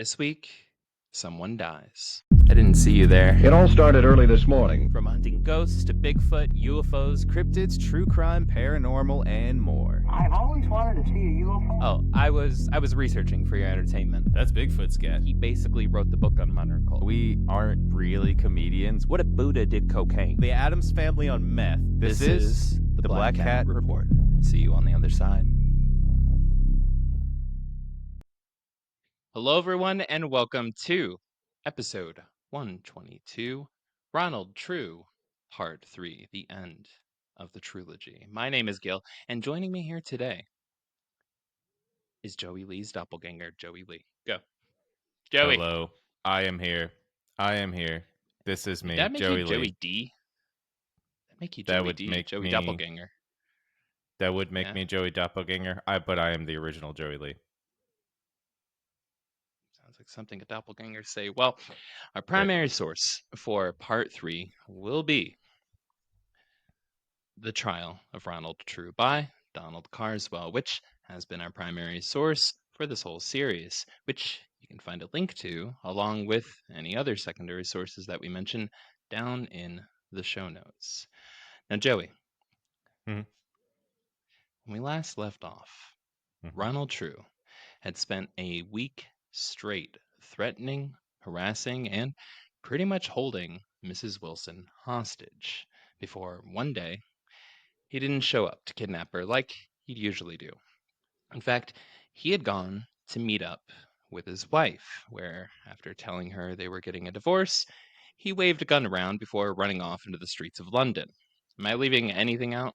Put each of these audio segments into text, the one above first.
This week, someone dies. I didn't see you there. It all started early this morning. From hunting ghosts to Bigfoot, UFOs, cryptids, true crime, paranormal, and more. I've always wanted to see a UFO. Oh, I was researching for your entertainment. That's Bigfoot's cat. He basically wrote the book on modern culture. We aren't really comedians. What if Buddha did cocaine? The Addams Family on meth. This is the Black Cat Report. See you on the other side. Hello, everyone, and welcome to episode 122, Ronald True, Part 3, the end of the Trulogy. My name is Gil, and joining me here today is Joey Lee's doppelganger, Joey Lee. Go. Joey. Hello. I am here. This is me, Did that make Joey you Lee. Joey D? That make you That Joey would D, make Joey me- doppelganger. That would make Yeah. me Joey Doppelganger, but I am the original Joey Lee. Sounds like something a doppelganger say. Well, our primary source for part 3 will be The Trial of Ronald True by Donald Carswell, which has been our primary source for this whole series, which you can find a link to, along with any other secondary sources that we mention, down in the show notes. Now, Joey, Mhm. when we last left off, Mhm. Ronald True had spent a week straight threatening, harassing, and pretty much holding Mrs. Wilson hostage before one day he didn't show up to kidnap her like he'd usually do. In fact, he had gone to meet up with his wife, where, after telling her they were getting a divorce, he waved a gun around before running off into the streets of London. Am I leaving anything out?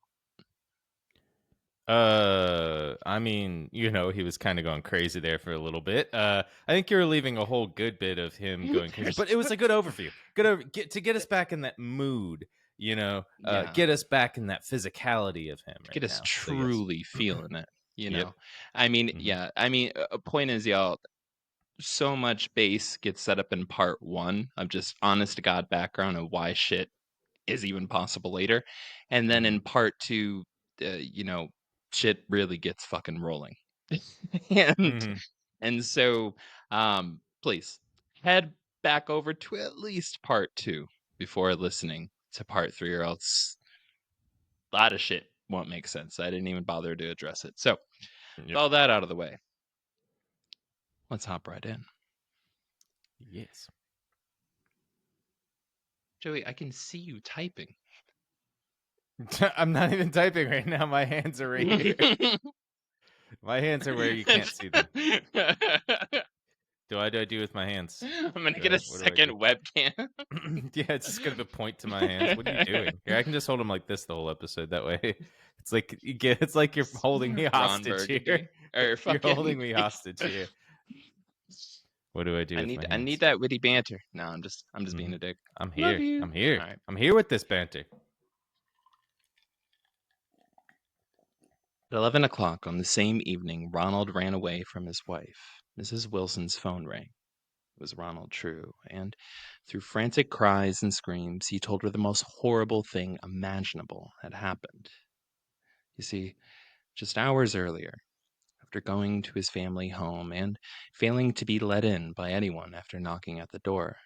I mean, he was kind of going crazy there for a little bit. I think you're leaving a whole good bit of him going crazy, but it was a good overview. To get us back in that mood, Yeah. get us back in that physicality of him. Get right us now. So, yes. truly feeling it, you know. Yep. I mean, Mhm. yeah. I mean, a point is, y'all, so much base gets set up in part 1 of just honest to God background of why shit is even possible later, and then in part 2, shit really gets fucking rolling. and Mhm. and so, please head back over to at least part 2 before listening to part 3, or else a lot of shit won't make sense. I didn't even bother to address it. So, with Yep. all that out of the way, let's hop right in. Yes. Joey, I can see you typing. I'm not even typing right now. My hands are right here. My hands are where you can't see them. Do I do with my hands? I'm gonna get a What do I second do? webcam. Yeah, it's just gonna be point to my hands. What are you doing? Here, I can just hold them like this the whole episode. That way, it's like you're holding me Ron hostage Burgundy. here. Or You're fucking holding me hostage here. What do I do? I with need my I hands? need that witty banter. No, I'm just being a dick. I'm Love here. you. I'm here. All right. I'm here with this banter. At 11 o'clock on the same evening, Ronald ran away from his wife. Mrs. Wilson's phone rang. It was Ronald True, and through frantic cries and screams, he told her the most horrible thing imaginable had happened. You see, just hours earlier, after going to his family home and failing to be let in by anyone after knocking at the door,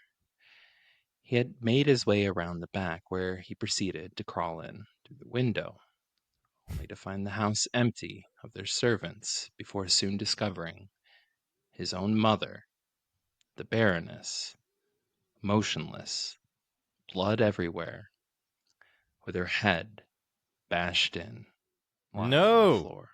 he had made his way around the back, where he proceeded to crawl in through the window, only to find the house empty of their servants before soon discovering his own mother, the Baroness, motionless, blood everywhere, with her head bashed in, lying on the No. floor.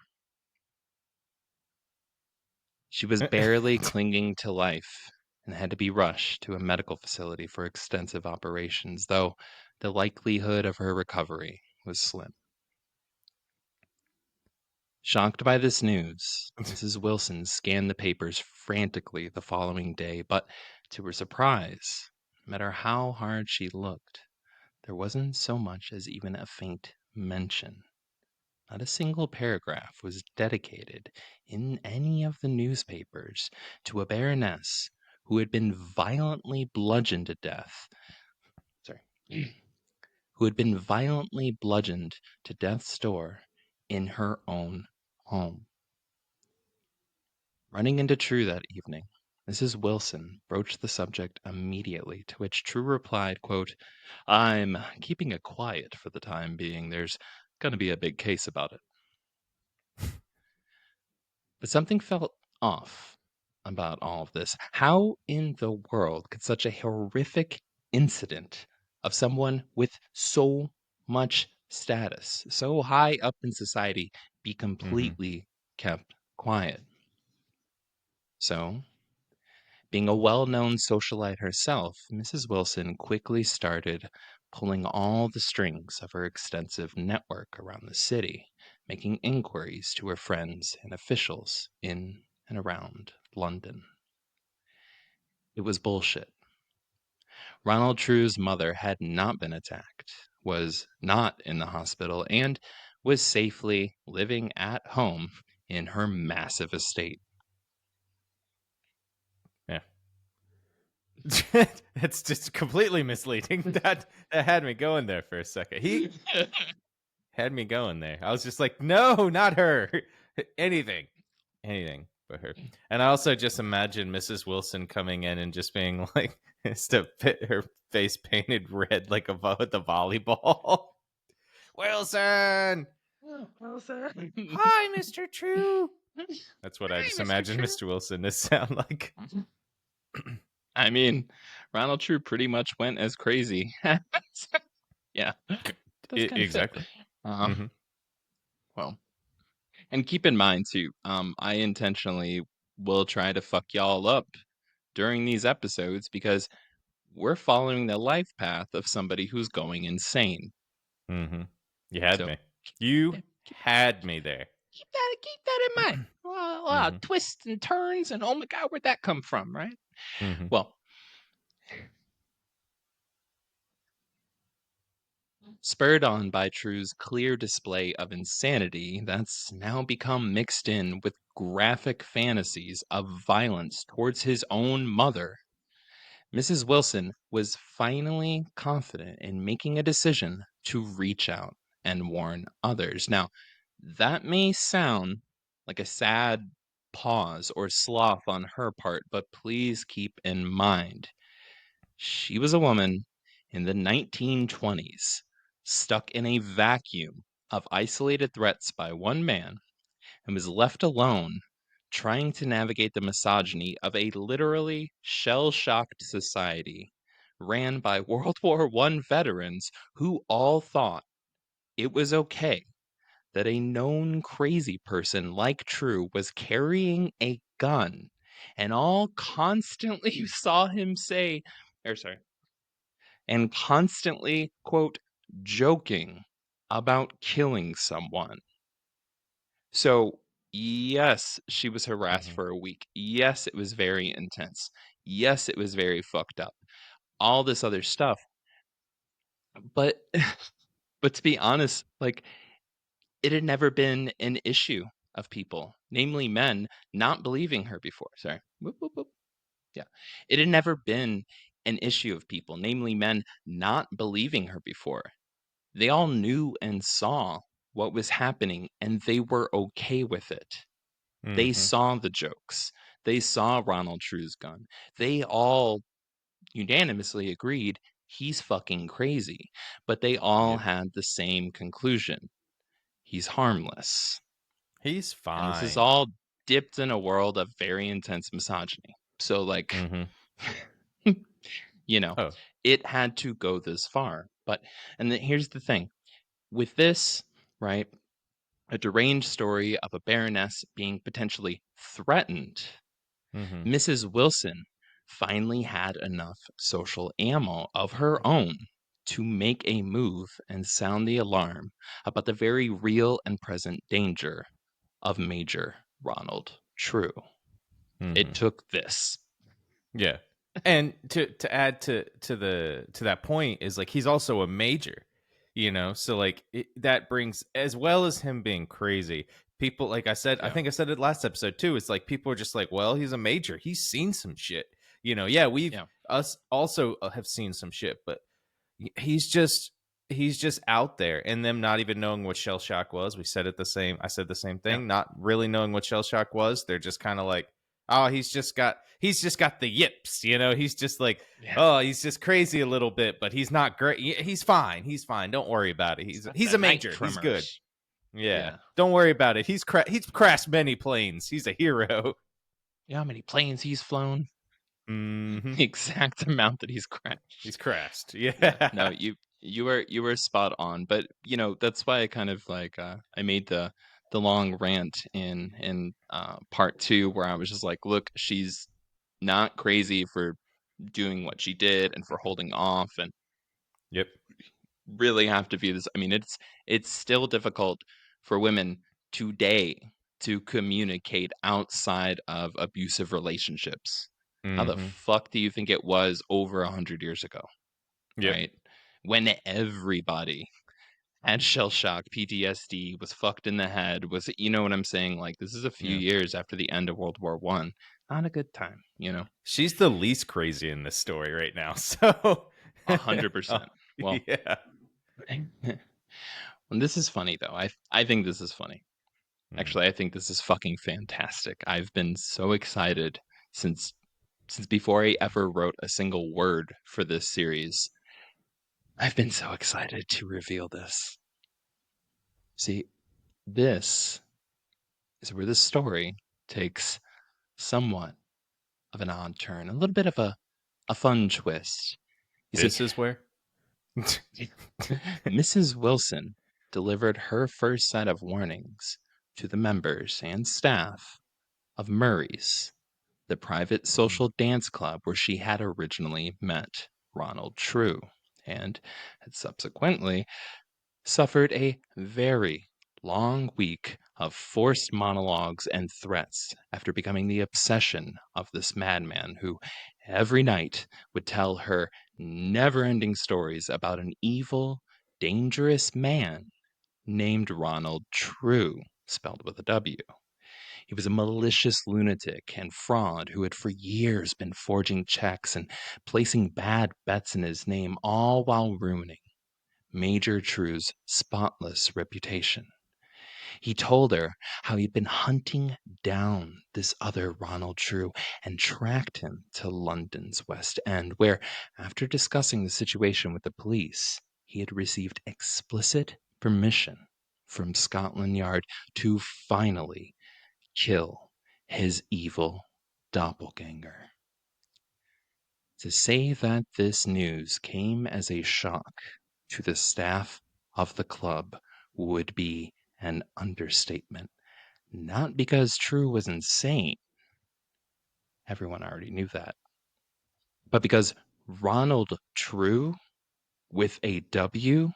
She was barely clinging to life and had to be rushed to a medical facility for extensive operations, though the likelihood of her recovery was slim. Shocked by this news, Mrs. Wilson scanned the papers frantically the following day, but to her surprise, no matter how hard she looked, there wasn't so much as even a faint mention. Not a single paragraph was dedicated in any of the newspapers to a baroness who had been violently bludgeoned to death. Who had been violently bludgeoned to death's door in her own home. Running into True that evening, Mrs. Wilson broached the subject immediately, to which True replied, quote, I'm keeping it quiet for the time being. There's going to be a big case about it. But something felt off about all of this. How in the world could such a horrific incident of someone with so much status, so high up in society, be Mm-hmm. completely kept quiet? So, being a well known socialite herself, Mrs. Wilson quickly started pulling all the strings of her extensive network around the city, making inquiries to her friends and officials in and around London. It was bullshit. Ronald True's mother had not been attacked, was not in the hospital, and was safely living at home in her massive estate. Yeah. That's just completely misleading. That had me going there for a second. He had me going there. I was just like, no, not her. Anything. Anything but her. And I also just imagine Mrs. Wilson coming in and just being like, just to fit her face painted red like with the volleyball. Wilson! Well, sir. Hi, Mr. True. That's what I Hi, just Mr. imagine True. Mr. Wilson to sound like. I mean, Ronald True pretty much went as crazy. Yeah, that's kind of fit. Exactly. Uh, Mm-hmm. well, and keep in mind too, I intentionally will try to fuck y'all up during these episodes because we're following the life path of somebody who's going insane. Mm-hmm. You had So me. You yeah, had me there. keep that in mind. Mm-hmm. Twists and turns, and oh my god, where'd that come from, right? Mm-hmm. Well, spurred on by True's clear display of insanity that's now become mixed in with graphic fantasies of violence towards his own mother, Mrs. Wilson was finally confident in making a decision to reach out and warn others. Now, that may sound like a sad pause or sloth on her part, but please keep in mind she was a woman in the 1920s, stuck in a vacuum of isolated threats by one man, and was left alone trying to navigate the misogyny of a literally shell shocked society ran by World War I veterans who all thought it was okay that a known crazy person like True was carrying a gun and all constantly saw him say, or sorry, and constantly, quote, joking about killing someone. So, yes, she was harassed Mm-hmm. for a week. Yes, it was very intense. Yes, it was very fucked up. All this other stuff. But but to be honest, like it had never been an issue of people, namely men, not believing her before. Sorry. Whoop, whoop, whoop. Yeah. It had never been an issue of people, namely men, not believing her before. They all knew and saw what was happening, and they were okay with it. They Mm-hmm. saw the jokes. They saw Ronald True's gun. They all unanimously agreed he's fucking crazy. But they all Yep. had the same conclusion. He's harmless. He's And this is fine. all dipped in a world of very intense misogyny. So, like, Mm-hmm. you know, Oh. it had to go this far. But, and here's the thing with this, right? A deranged story of a baroness being potentially threatened, Mm-hmm. Mrs. Wilson finally had enough social ammo of her own to make a move and sound the alarm about the very real and present danger of Major Ronald True. Mm-hmm. It took this. Yeah. And to add to that point is like he's also a major, so like that brings, as well as him being crazy, people, like I said, I Yeah. think I said it last episode too, it's like people are just like, well, he's a major, he's seen some shit, yeah, we've Yeah. us also have seen some shit, but he's just out there, and them not even knowing what shell shock was. I said the same Yeah. thing, not really knowing what shell shock was. They're just kind of like, Oh, he's just got the yips, you know. He's just like, Yeah. oh, he's just crazy a little bit, but he's not great. He's fine. He's fine. Don't worry about it. He's The a night major. He's good. tremors. Yeah. Yeah. Don't worry about it. He's crashed many planes. He's a hero. You know how many planes he's flown? Mm-hmm. The exact amount that he's crashed. He's crashed. Yeah. Yeah. No, you were spot on. But that's why I kind of like I made the long rant in part 2 where I was just like, look, she's not crazy for doing what she did and for holding off, and Yep. really have to view this. I mean, it's still difficult for women today to communicate outside of abusive relationships. How the Mm-hmm. fuck do you think it was over 100 years ago, Yep. right? When everybody had shell shock, PTSD, was fucked in the head, was, you know what I'm saying? Like, this is a few Yeah. years after the end of World War One. Not a good time, She's the least crazy in this story right now. So 100%. Oh, Well, yeah. and this is funny though. I think this is funny. Actually, I think this is fucking fantastic. I've been so excited since before I ever wrote a single word for this series. I've been so excited to reveal this. See, this is where the story takes somewhat of an odd turn, a little bit of a fun twist. You see, This is where Mrs. Wilson delivered her first set of warnings to the members and staff of Murray's, the private social dance club where she had originally met Ronald True, and had subsequently suffered a very long week of forced monologues and threats after becoming the obsession of this madman who every night would tell her never ending stories about an evil, dangerous man named Ronald True, spelled with a W. He was a malicious lunatic and fraud who had for years been forging checks and placing bad bets in his name, all while ruining Major True's spotless reputation. He told her how he'd been hunting down this other Ronald True and tracked him to London's West End, where, after discussing the situation with the police, he had received explicit permission from Scotland Yard to finally kill his evil doppelganger. To say that this news came as a shock to the staff of the club would be an understatement. Not because True was insane, everyone already knew that, but because Ronald True, with a W,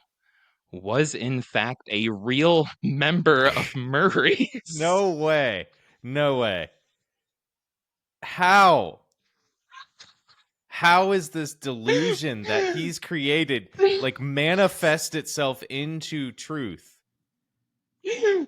was in fact a real member of Murray's. No way. No way. How? How is this delusion that he's created like manifest itself into truth?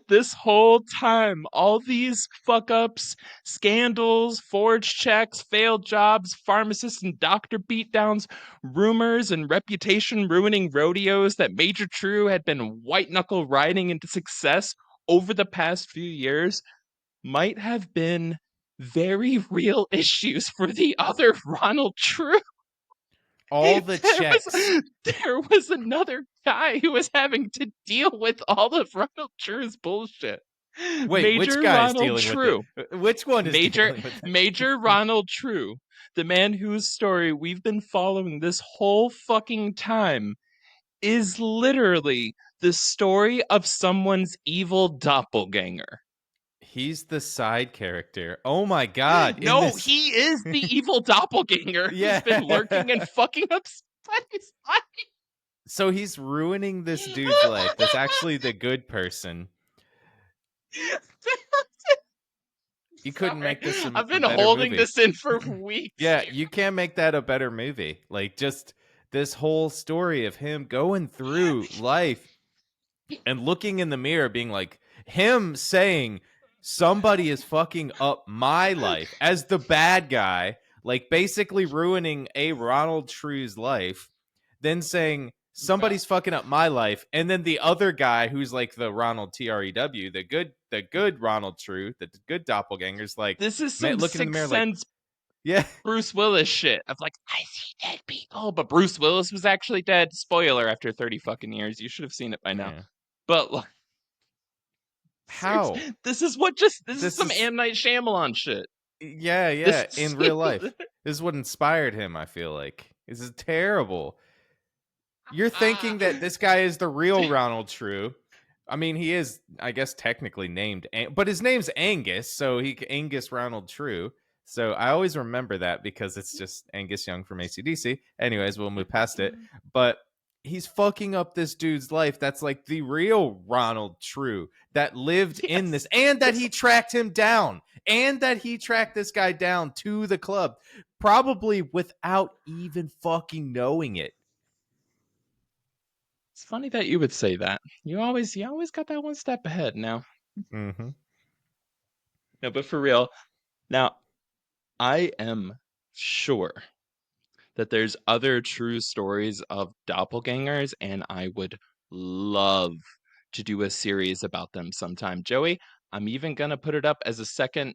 This whole time, all these fuck ups, scandals, forged checks, failed jobs, pharmacist and doctor beatdowns, rumors and reputation ruining rodeos that Major True had been white knuckle riding into success over the past few years might have been very real issues for the other Ronald True. All the checks. There was another guy who was having to deal with all of Ronald True's bullshit. Wait, which Major guy is Ronald dealing True. with it? Which one is dealing with it? Major Ronald True, the man whose story we've been following this whole fucking time, is literally the story of someone's evil doppelganger. He's the side character. Oh my god. No, he is the evil doppelganger Yeah. who's been lurking and fucking up somebody's life. So he's ruining this dude's life. That's actually the good person. You couldn't make this I've been better holding movie. this in for weeks. Yeah, you can't make that a better movie. Like, just this whole story of him going through life and looking in the mirror, being like, him saying, somebody is fucking up my life as the bad guy, like basically ruining a Ronald True's life, then saying, somebody's fucking up my life, and then the other guy who's like the Ronald Trew, the good Ronald True, the good doppelganger's like, This is man, some looking in the Sixth mirror like, Sense yeah, Bruce Willis shit of like, I see dead people, but Bruce Willis was actually dead. Spoiler, after 30 fucking years. You should have seen it by now. yeah. But like, How? this is This some is M. Night Shyamalan shit. yeah, This in real life. This is what inspired him, I feel like. This is terrible. You're thinking that this guy is the real Ronald True. I mean, he is, I guess, technically named, but his name's Angus, so Angus Ronald True. So I always remember that because it's just Angus Young from AC/DC. Anyways, we'll move past it. But he's fucking up this dude's life. That's like the real Ronald True that lived in this, and that he tracked him down, and that he tracked this guy down to the club, probably without even fucking knowing it. It's funny that you would say that. You always got that one step ahead now. Mm-hmm. No, but for real. Now, I am sure that there's other true stories of doppelgangers, and I would love to do a series about them sometime. Joey, I'm even gonna put it up as a second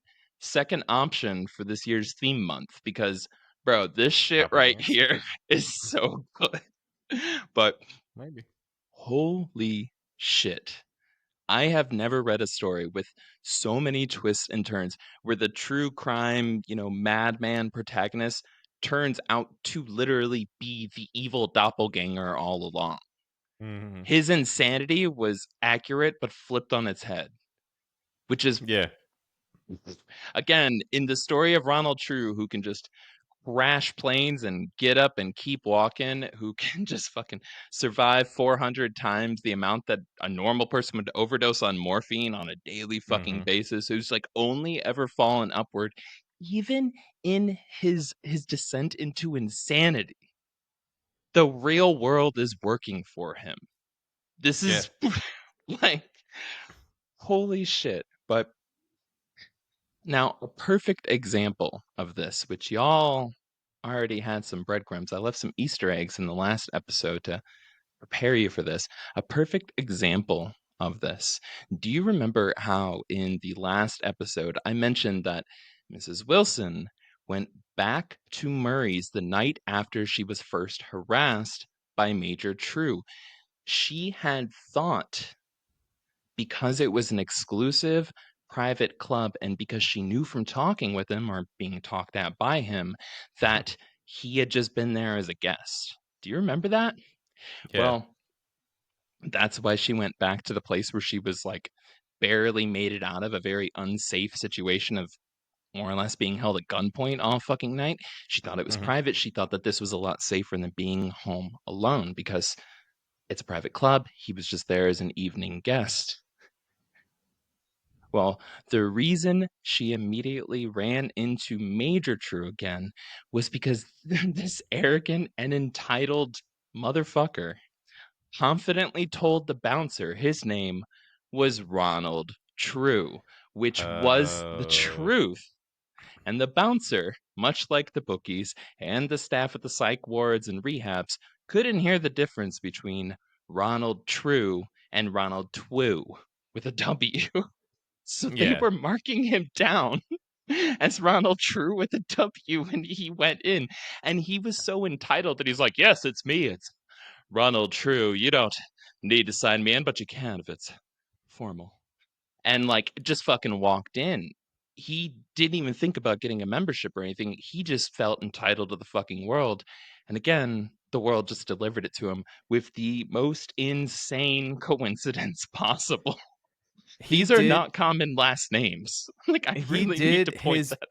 option for this year's theme month because, bro, this shit right Doppelgangers? here is so good. But Maybe. holy shit. I have never read a story with so many twists and turns where the true crime, madman protagonist turns out to literally be the evil doppelganger all along. Mm-hmm. His insanity was accurate but flipped on its head, which is, Yeah. again, in the story of Ronald True, who can just crash planes and get up and keep walking, who can just fucking survive 400 times the amount that a normal person would overdose on morphine on a daily fucking Mm-hmm. basis, who's like only ever fallen upward, even in his descent into insanity. The real world is working for him. This Yeah. is like holy shit. But now, a perfect example of this, which y'all already had some breadcrumbs. I left some Easter eggs in the last episode to prepare you for this. A perfect example of this. Do you remember how in the last episode I mentioned that Mrs. Wilson went back to Murray's the night after she was first harassed by Major True? She had thought, because it was an exclusive private club and because she knew from talking with him or being talked at by him that he had just been there as a guest. Do you remember that? Yeah. Well, that's why she went back to the place where she was like barely made it out of a very unsafe situation of more or less being held at gunpoint all fucking night. She thought it was Mm-hmm. private. She thought that this was a lot safer than being home alone because it's a private club. He was just there as an evening guest. Well, the reason she immediately ran into Major True again was because this arrogant and entitled motherfucker confidently told the bouncer his name was Ronald True, which was the Oh. truth. And the bouncer, much like the bookies and the staff at the psych wards and rehabs, couldn't hear the difference between Ronald True and Ronald Twu with a W. So they Yeah. were marking him down as Ronald True with a W when he went in. And he was so entitled that he's like, yes, it's me. It's Ronald True. You don't need to sign me in, but you can if it's formal. And like just fucking walked in. He didn't even think about getting a membership or anything. He just felt entitled to the fucking world. And again, the world just delivered it to him with the most insane coincidence possible. He These are did not common last names. Like, I he really need did to point his that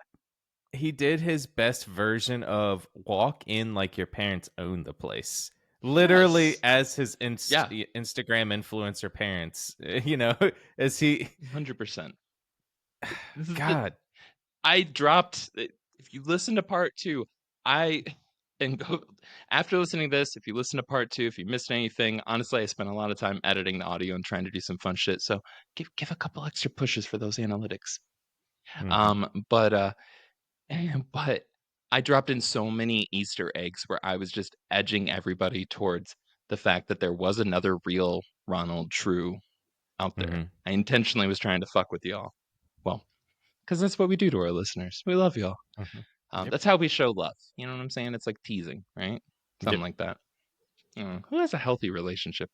he did his best version of walk in like your parents own the place. out. Literally Yes. as his Yeah, Instagram influencer parents, as he 100%. This is the God. I dropped if you listen to part 2, I and go after listening to this, if you listen to part 2, if you missed anything, honestly, I spent a lot of time editing the audio and trying to do some fun shit. So give a couple extra pushes for those analytics. Mhm. But I dropped in so many Easter eggs where I was just edging everybody towards the fact that there was another real Ronald True out there. Mhm. I intentionally was trying to fuck with y'all. Well, because that's what we do to our listeners. We love y'all. Mhm. Yep. That's how we show love. You know what I'm saying? It's like teasing, right? Something Yep. like that. Who has a healthy relationship?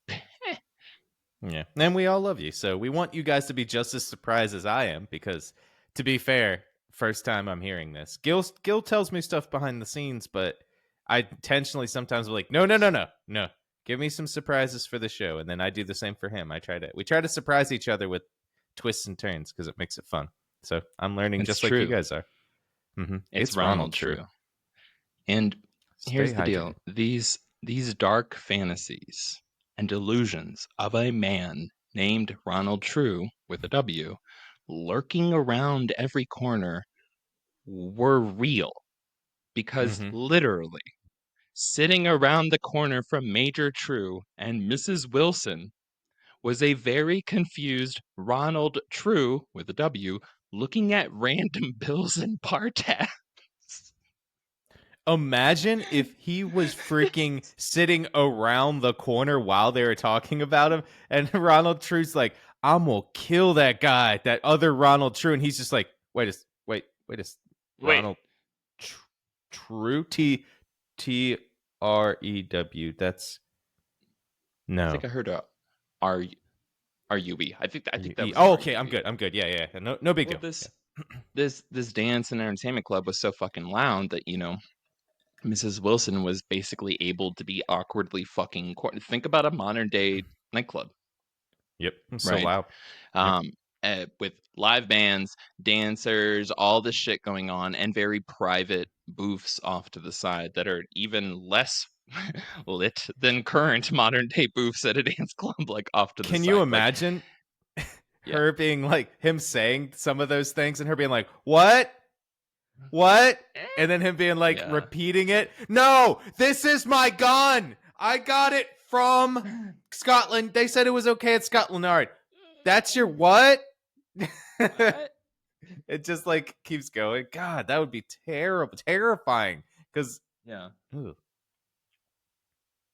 Yeah. And we all love you. So we want you guys to be just as surprised as I am because, to be fair, first time I'm hearing this. Gil tells me stuff behind the scenes, but I intentionally sometimes am like, no. Give me some surprises for the show. And then I do the same for him. We try to surprise each other with twists and turns because it makes it fun. So I'm learning It's just like you true. guys are. It's Ronald Ronald True. True. And Stay here's the deal. hydrated. These dark fantasies and delusions of a man named Ronald True with a W lurking around every corner were real because Mhm. literally sitting around the corner from Major True and Mrs. Wilson was a very confused Ronald True with a W looking at random bills and bar tabs. Imagine if he was freaking sitting around the corner while they were talking about him, and Ronald True's like, "I'm gonna kill that guy, that other Ronald True," and he's just like, wait, Wait, Ronald True, Trew. That's I think no. I heard a R RUE. I think that was an Oh, okay, RUE. I'm good. Yeah. No big Well, deal. this Yeah. this dance and entertainment club was so fucking loud that Mrs. Wilson was basically able to be awkwardly fucking. Think about a modern day nightclub, Yep. So right? loud. Yep. Um, with live bands, dancers, all this shit going on, and very private booths off to the side that are even less lit than current modern day booths at a dance club, like off to the Can you side. Like, imagine yeah. her being like him saying some of those things and her being like, what? And then him being like Yeah. repeating it. No, this is my gun. I got it from Scotland. They said it was okay at Scotland Yard. That's your what? What? It just like keeps going. God, that would be terrible, terrifying. Because Yeah.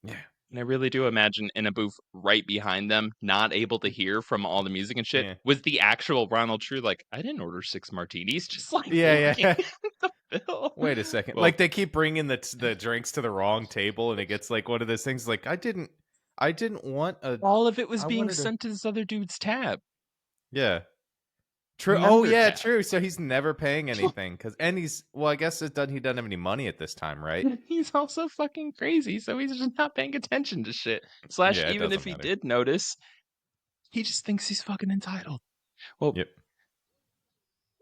yeah, And I really do imagine in a booth right behind them, not able to hear from all the music and shit, yeah, was the actual Ronald True. Like, I didn't order 6 martinis, just like looking yeah. at the bill. Wait a second. Well, Like they keep bringing the drinks to the wrong table, and it gets like one of those things. Like I didn't want a. all of it was I being wanted a. sent to this other dude's tab. Yeah. True. Oh Member yeah, tab. true. So he's never paying anything he's well. I guess he doesn't have any money at this time, right? He's also fucking crazy, so he's just not paying attention to shit. Slash, Yeah, it even if doesn't he matter. did notice, he just thinks he's fucking entitled. Well, Yep.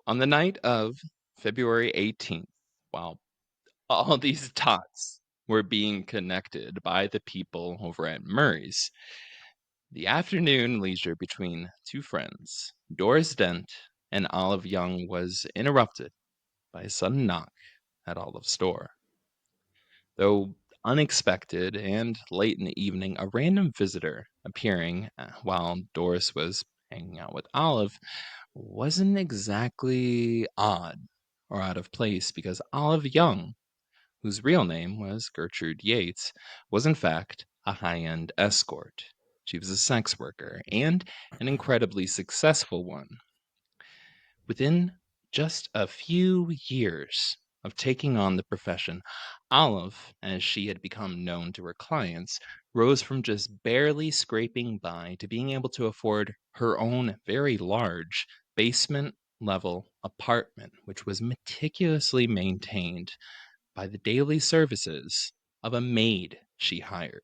on the night of February 18th, while all these dots were being connected by the people over at Murray's, the afternoon leisure between two friends, Doris Dent and Olive Young, was interrupted by a sudden knock at Olive's door. Though unexpected and late in the evening, a random visitor appearing while Doris was hanging out with Olive wasn't exactly odd or out of place because Olive Young, whose real name was Gertrude Yates, was in fact a high end escort. She was a sex worker and an incredibly successful one. Within just a few years of taking on the profession, Olive, as she had become known to her clients, rose from just barely scraping by to being able to afford her own very large basement level apartment, which was meticulously maintained by the daily services of a maid she hired,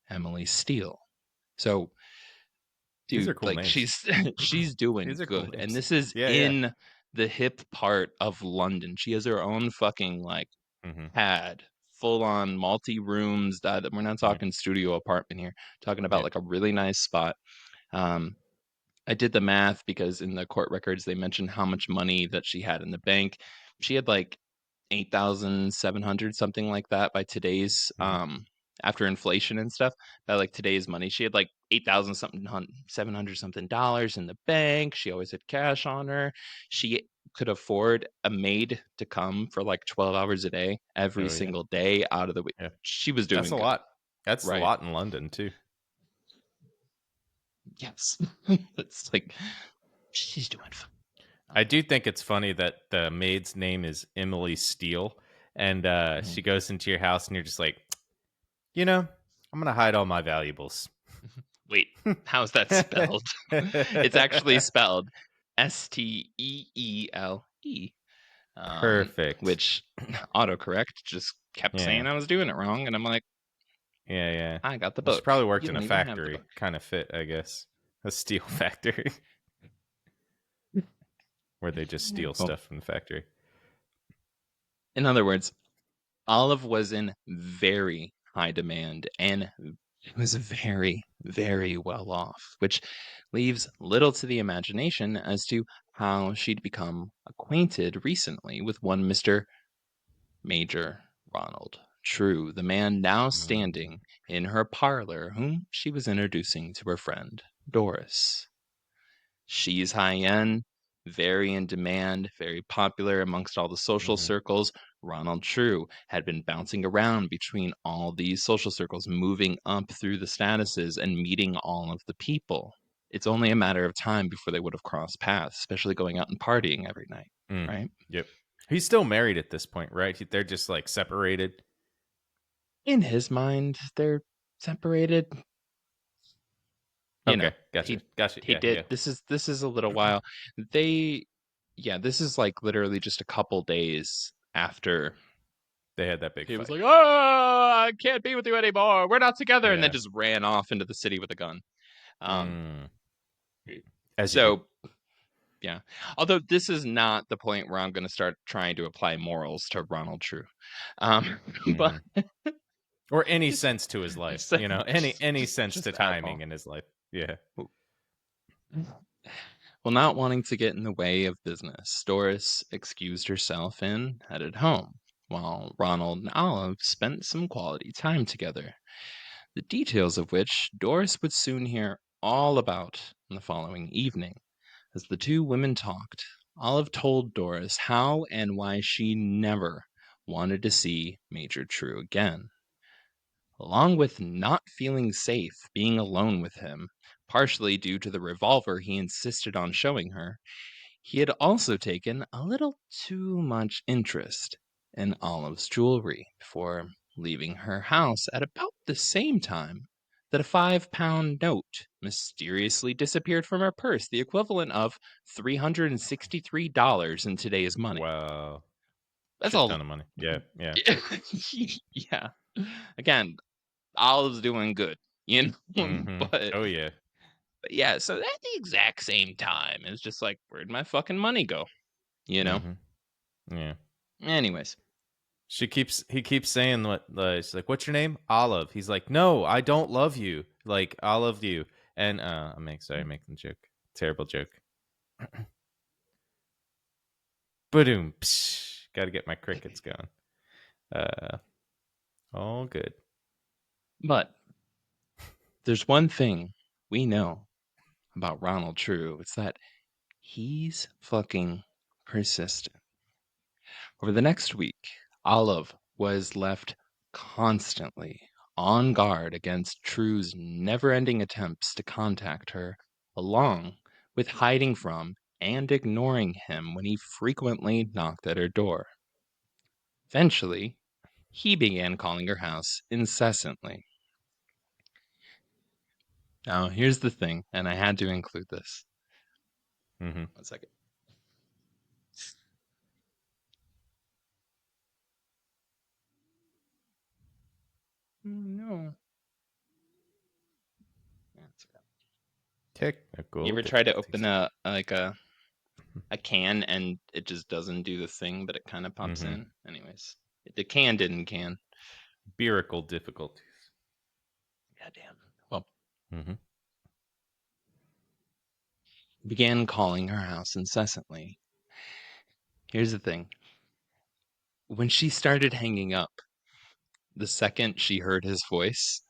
Emily Steele. So, These are dude, cool like names. she's doing These are cool good. And names. this is Yeah. in the hip part of London. She has her own fucking like Mm-hmm. pad, full on multi rooms. That we're not Yep. talking studio apartment here. Talking about Yep. like a really nice spot. Um, I did the math because in the court records they mentioned how much money that she had in the bank. She had like 8,700 something like that by today's Mm-hmm. after inflation and stuff, by like today's money. She had like 8,000 something 700 something dollars in the bank. She always had cash on her. She could afford a maid to come for like 12 hours a day every Oh yeah. single day out of the week. Yeah. She was That's doing a good. lot. That's a Right. lot in London too. Yes. It's like, she's doing fine. I do think it's funny that the maid's name is Emily Steele, and she goes into your house, and you're just like, I'm gonna hide all my valuables. Wait, how's that spelled? It's actually spelled Steele. Perfect. Which autocorrect just kept Yeah, saying I was doing it wrong, and I'm like, yeah. I got the Well, she book. probably worked You in a don't even have the factory, book. kind of fit, I guess, a steel factory where they just steal Well, stuff from the factory. in other words, Olive was in very high demand and was very, very well off, which leaves little to the imagination as to how she'd become acquainted recently with one Mr. Major Ronald True, the man now standing in her parlor, whom she was introducing to her friend Doris. She's high end, very in demand, very popular amongst all the social Mm-hmm. circles. Ronald True had been bouncing around between all these social circles, moving up through the statuses and meeting all of the people. It's only a matter of time before they would have crossed paths, especially going out and partying every night, Mm. right? Yep. He's still married at this point, right? They're just like separated. In his mind, they're separated. You know, Okay, gotcha. he Yeah, did. yeah. This is a little while. They Yeah, this is like literally just a couple days after They had that big he was fight. like, "Oh, I can't be with you anymore. We're not together," and then Yeah. just ran off into the city with a gun. Um, Mm. As you do. so yeah. Although this is not the point where I'm going to start trying to apply morals to Ronald True, but Mm. Or any just, sense to his life, just, any sense to timing alcohol. in his life. Yeah. Well, not wanting to get in the way of business, Doris excused herself and headed home, while Ronald and Olive spent some quality time together, the details of which Doris would soon hear all about on the following evening. As the two women talked, Olive told Doris how and why she never wanted to see Major True again, along with not feeling safe being alone with him, partially due to the revolver he insisted on showing her. He had also taken a little too much interest in Olive's jewelry before leaving her house at about the same time that a £5 note mysteriously disappeared from her purse, the equivalent of $363 in today's money. Wow. That's Shit all. ton of money. Yeah, yeah. Yeah. Again, Olive's doing good, you know, Mm-hmm. but Oh yeah. yeah, so at the exact same time, it's just like, where'd my fucking money go? You know? Mm-hmm. Yeah. Anyways. He keeps saying what she's like, what's your name? Olive. He's like, no, I don't love you. Like, I love you. And I'm making the joke. Terrible joke. Boom. Gotta get my crickets going. All good. But there's one thing we know about Ronald True. It's that he's fucking persistent. Over the next week, Olive was left constantly on guard against True's never ending attempts to contact her, along with hiding from and ignoring him when he frequently knocked at her door. Eventually, he began calling her house incessantly. Now, here's the thing, and I had to include this. Mm-hmm. 1 second. No. That's okay. You Technical ever try to difficulties. open a can and it just doesn't do the thing, but it kind of pops Mm-hmm. in? Anyways, the can didn't can. Birical difficulties. Goddamn. Well, Mm-hmm. began calling her house incessantly. Here's the thing. When she started hanging up, the second she heard his voice,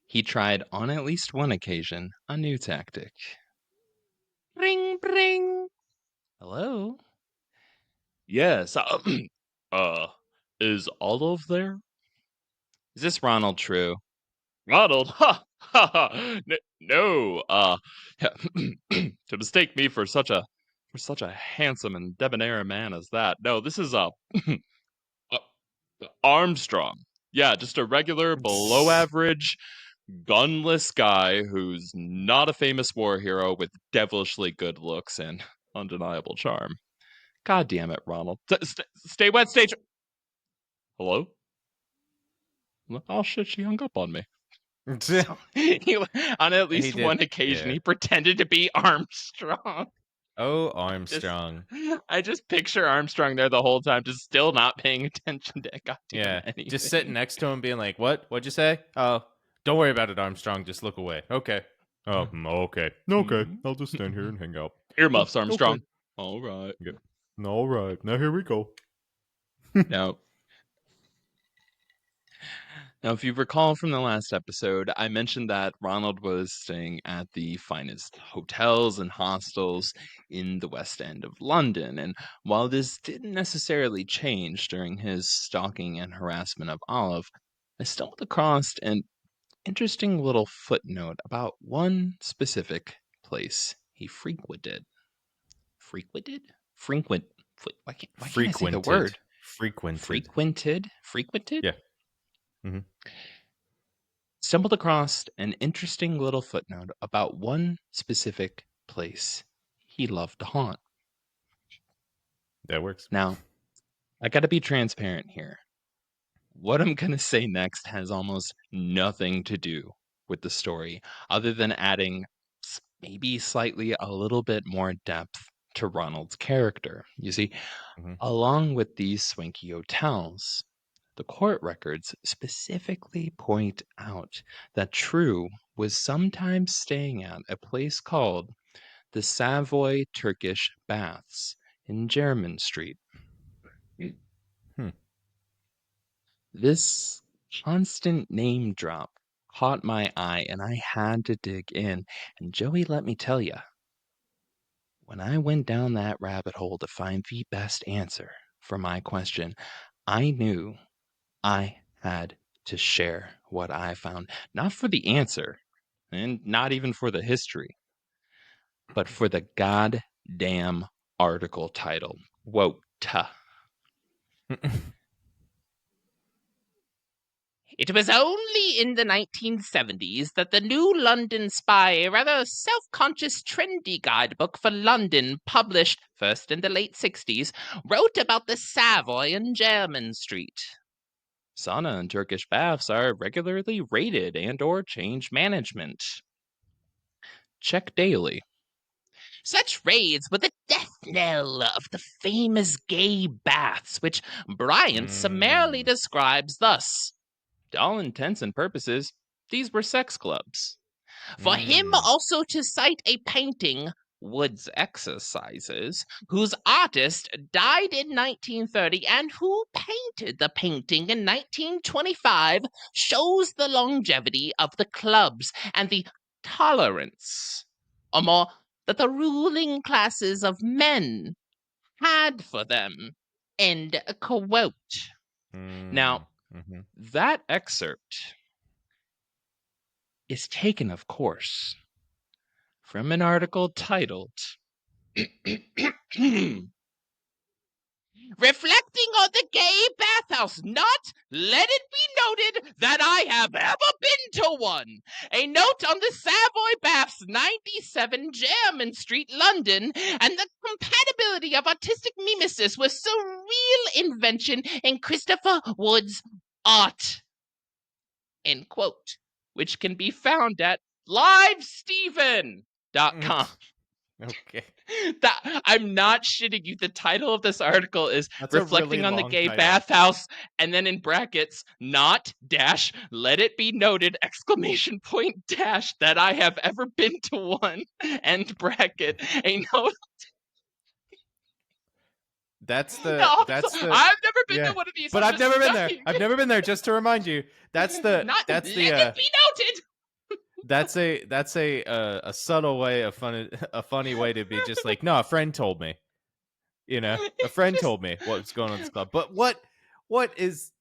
he tried on at least one occasion a new tactic. Ring, ring. Hello? Yes. Uh, is Olive there? Is this Ronald True? Ronald, ha ha ha! No, to mistake me for such a handsome and debonair man as that. No, this is a Armstrong. Yeah, just a regular, below average, gunless guy who's not a famous war hero with devilishly good looks and undeniable charm. God damn it, Ronald. Stay wet, stay. Hello? Oh shit, she hung up on me. So, on at least did, one occasion, yeah. he pretended to be Armstrong. Oh, Armstrong. I just picture Armstrong there the whole time, just still not paying attention to goddamn Yeah, anything. just sitting next to him, being like, "What? What'd you say? Oh, don't worry about it, Armstrong. Just look away." Okay. Oh, okay. Okay. I'll just stand here and hang out. Earmuffs, Oh, Armstrong. okay. All right. Yeah. All right. Now here we go. Now, if you recall from the last episode, I mentioned that Ronald was staying at the finest hotels and hostels in the West End of London. And while this didn't necessarily change during his stalking and harassment of Olive, I stumbled across an interesting little footnote about one specific place he frequented. Frequented? Frequent. Why can't I say the word? Frequented. Frequented? Yeah. Mm-hmm. Stumbled across an interesting little footnote about one specific place he loved to haunt. That works. Now, I gotta be transparent here. What I'm gonna say next has almost nothing to do with the story, other than adding maybe slightly a little bit more depth to Ronald's character. You see, Mm-hmm. along with these swanky hotels, the court records specifically point out that True was sometimes staying at a place called the Savoy Turkish Baths in Jermyn Street. Hmm. This constant name drop caught my eye and I had to dig in. And Joey, let me tell you, when I went down that rabbit hole to find the best answer for my question, I knew I had to share what I found, not for the answer, and not even for the history, but for the goddamn article title. Quote. It was only in the 1970s that the New London Spy, a rather self-conscious, trendy guidebook for London, published first in the late 60s, wrote about the Savoy and Jermyn Street. Sauna and Turkish baths are regularly raided and or change management. Check daily. Such raids were the death knell of the famous gay baths, which Bryant summarily describes thus. To all intents and purposes, these were sex clubs. For him also to cite a painting, Wood's Exercises, whose artist died in 1930 and who painted the painting in 1925, shows the longevity of the clubs and the tolerance, or more, that the ruling classes of men had for them. End quote. Now, that excerpt is taken, of course, from an article titled Reflecting on the Gay Bathhouse, not let it be noted that I have ever been to one. A note on the Savoy Baths, 97 Jermyn Street, London, and the compatibility of artistic mimesis with surreal invention in Christopher Wood's art. End quote. Which can be found at livesteven.com. Okay. I'm not shitting you. The title of this article is Reflecting on the Gay Bathhouse, and then in brackets, not dash, let it be noted, exclamation point dash, that I have ever been to one, end bracket, a note. That's the. I've never been to one of these, but I've never been there. I've never been there. Just to remind you, that's the. Let it be noted. That's a subtle way, a funny way to be just like, no, a friend told me, a friend told me what's going on in this club. But what is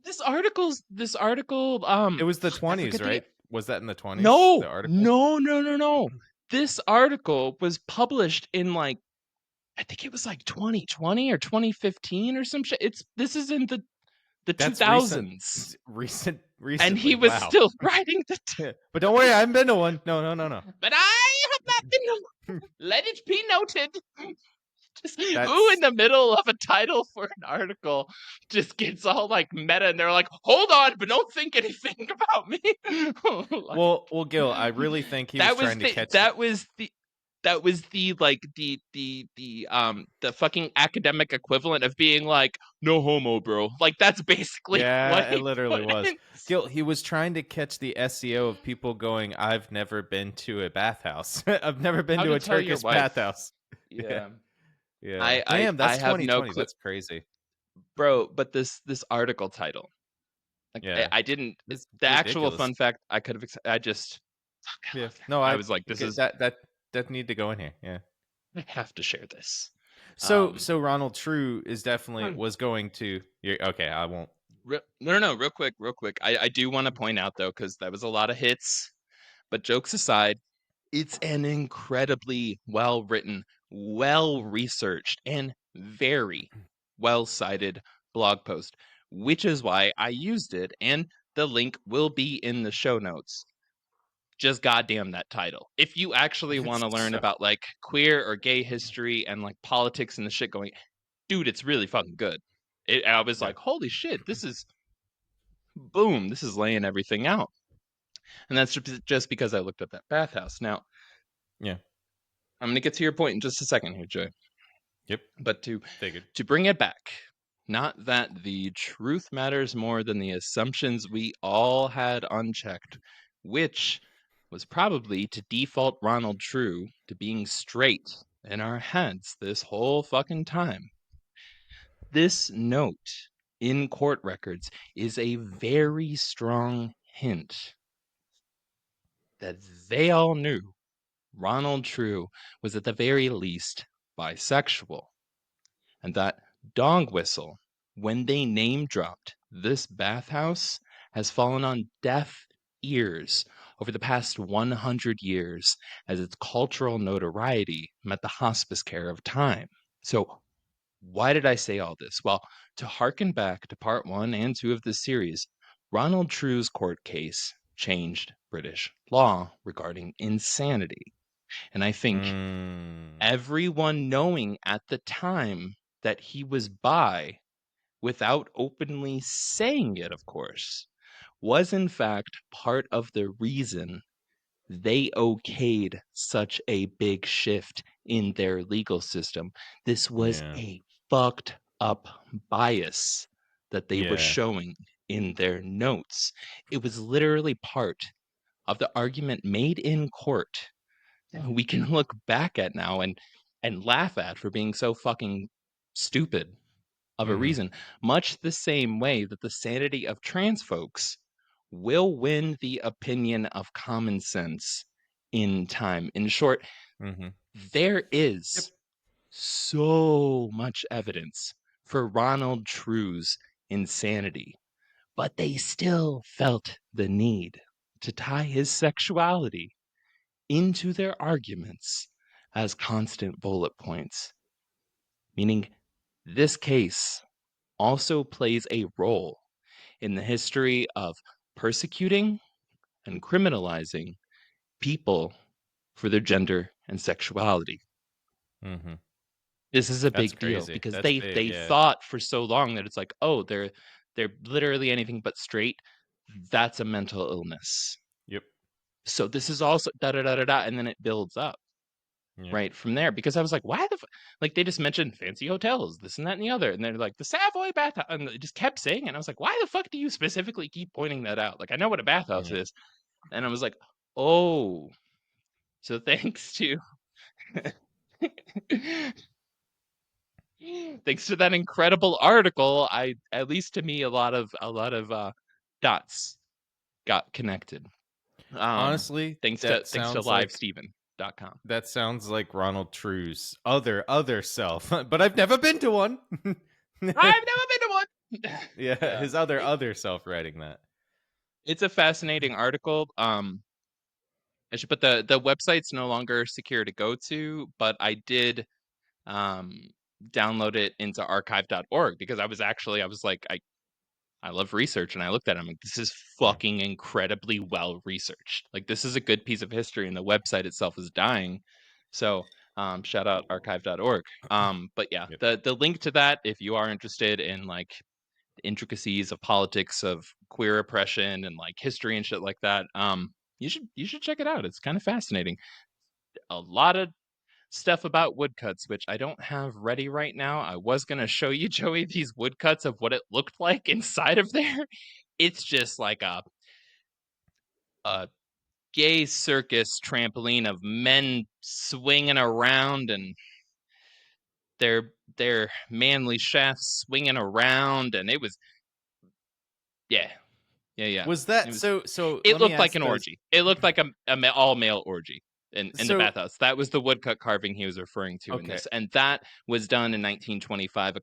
This article, It was the I forget 20s, the right? Was that in the 20s? no, The article? no. This article was published in like, I think it was like 2020 or 2015 or some shit. This is in the That's recent. 2000s, Recently. and he was Wow. still writing the. Yeah. But don't worry, I haven't been to one. No. But I have not been. Let it be noted. Just, who That's in the middle of a title for an article just gets all like meta, and they're like, "Hold on, but don't think anything about me." Like, well, Gil, I really think he was trying to catch that was the like the fucking academic equivalent of being like, "No homo, bro." Like that's basically what Yeah, it he literally put was. in. Gil, he was trying to catch the SEO of people going, I've never been to a bathhouse. I've never been How to to a tell your Turkish wife. bathhouse. Yeah. Yeah. Yeah. I Damn, I that's have no 2020. clue, That's crazy. bro. But this article title, like Yeah. I didn't. It's The actual ridiculous. fun fact I could have. I just. Yeah. No, I was like, this get is. that need to go in here. Yeah. I have to share this. So Ronald True is definitely Hmm. was going to okay, I won't. No, real quick. I do want to point out though, because that was a lot of hits. But jokes aside, it's an incredibly well written, well researched, and very well cited blog post, which is why I used it, and the link will be in the show notes. Just goddamn that title. If you actually want to learn about like queer or gay history and like politics and the shit going, dude, it's really fucking good. I was Yeah. like, holy shit, this is boom, this is laying everything out. And that's just because I looked up that bathhouse. Now, Yeah. I'm going to get to your point in just a second here, Joey. Yep. But Figured. to bring it back, not that the truth matters more than the assumptions we all had unchecked, which was probably to default Ronald True to being straight in our heads this whole fucking time. This note in court records is a very strong hint that they all knew Ronald True was at the very least bisexual, and that Dog Whistle, when they name dropped this bathhouse, has fallen on deaf ears over the past 100 years as its cultural notoriety met the hospice care of time. So, why did I say all this? Well, to harken back to part 1 and 2 of this series, Ronald True's court case changed British law regarding insanity. And I think everyone knowing at the time that he was bi, without openly saying it, of course, was in fact part of the reason they okayed such a big shift in their legal system. This was Yeah. a fucked up bias that they were Yeah. showing in their notes. It was literally part of the argument made in court that we can look back at now and laugh at for being so fucking stupid of a reason, much the same way that the sanity of trans folks will win the opinion of common sense in time. In short, there is so much evidence for Ronald True's insanity, but they still felt the need to tie his sexuality into their arguments as constant bullet points, meaning this case also plays a role in the history of persecuting and criminalizing people for their gender and sexuality. This is a That's big deal crazy. because That's they big. they Yeah. thought for so long that it's like, oh, they're literally anything but straight. That's a mental illness. Yep. So this is also da da da da da, and then it builds up Yep. right from there, because I was like, why like they just mentioned fancy hotels, this and that and the other, and they're like the Savoy bathhouse, and they just kept saying it. And I was like, why the fuck do you specifically keep pointing that out? Like I know what a bathhouse Yeah. is. And I was like, oh, so thanks to thanks to that incredible article, I, at least to me, a lot of dots got connected. Honestly, Thanks to that sounds like livesteven.com. that sounds like Ronald True's other self, but I've never been to one. I've never been to one. Yeah, his other self writing that. It's a fascinating article. I should put the website's no longer secure to go to, but I did download it into archive.org because I was like, I love research, and I looked at it. I'm like, this is fucking incredibly well researched. Like, this is a good piece of history, and the website itself is dying. So shout out archive.org. But yeah, Yep. the link to that, if you are interested in like the intricacies of politics of queer oppression and like history and shit like that, you should check it out. It's kind of fascinating. A lot of stuff about woodcuts, which I don't have ready right now. I was going to show you, Joey, these woodcuts of what it looked like inside of there. It's just like a gay circus trampoline of men swinging around and their manly shafts swinging around, and it was yeah. Was It that was so it let me looked like ask an those orgy. It looked like a all male orgy in the so bathhouse. That was the woodcut carving he was referring to in okay. this, and that was done in 1925,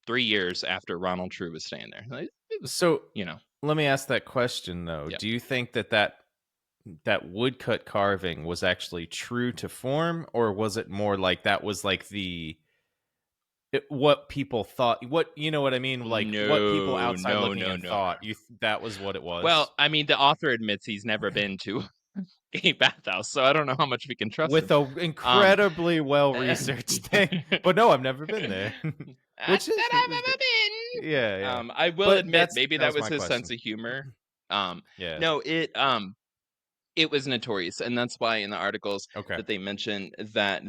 3 years after Ronald True was staying there. Like, it was, So you know, let me ask that question though. yeah. Do you think that woodcut carving was actually true to form, or was it more like that was like what people thought? What you know what I mean? Like what people No, outside no, looking no, in no. thought that was what it Well, was I mean, the author admits he's never been to a bathhouse, so I don't know how much we can trust him. with a incredibly well researched thing. But no, I've never been there, Not which that is I've ever been. yeah, yeah. I will But admit that maybe that was was my his sense question. of humor. Um, Yeah. no, it was notorious, and that's why in the articles Okay. that they mention that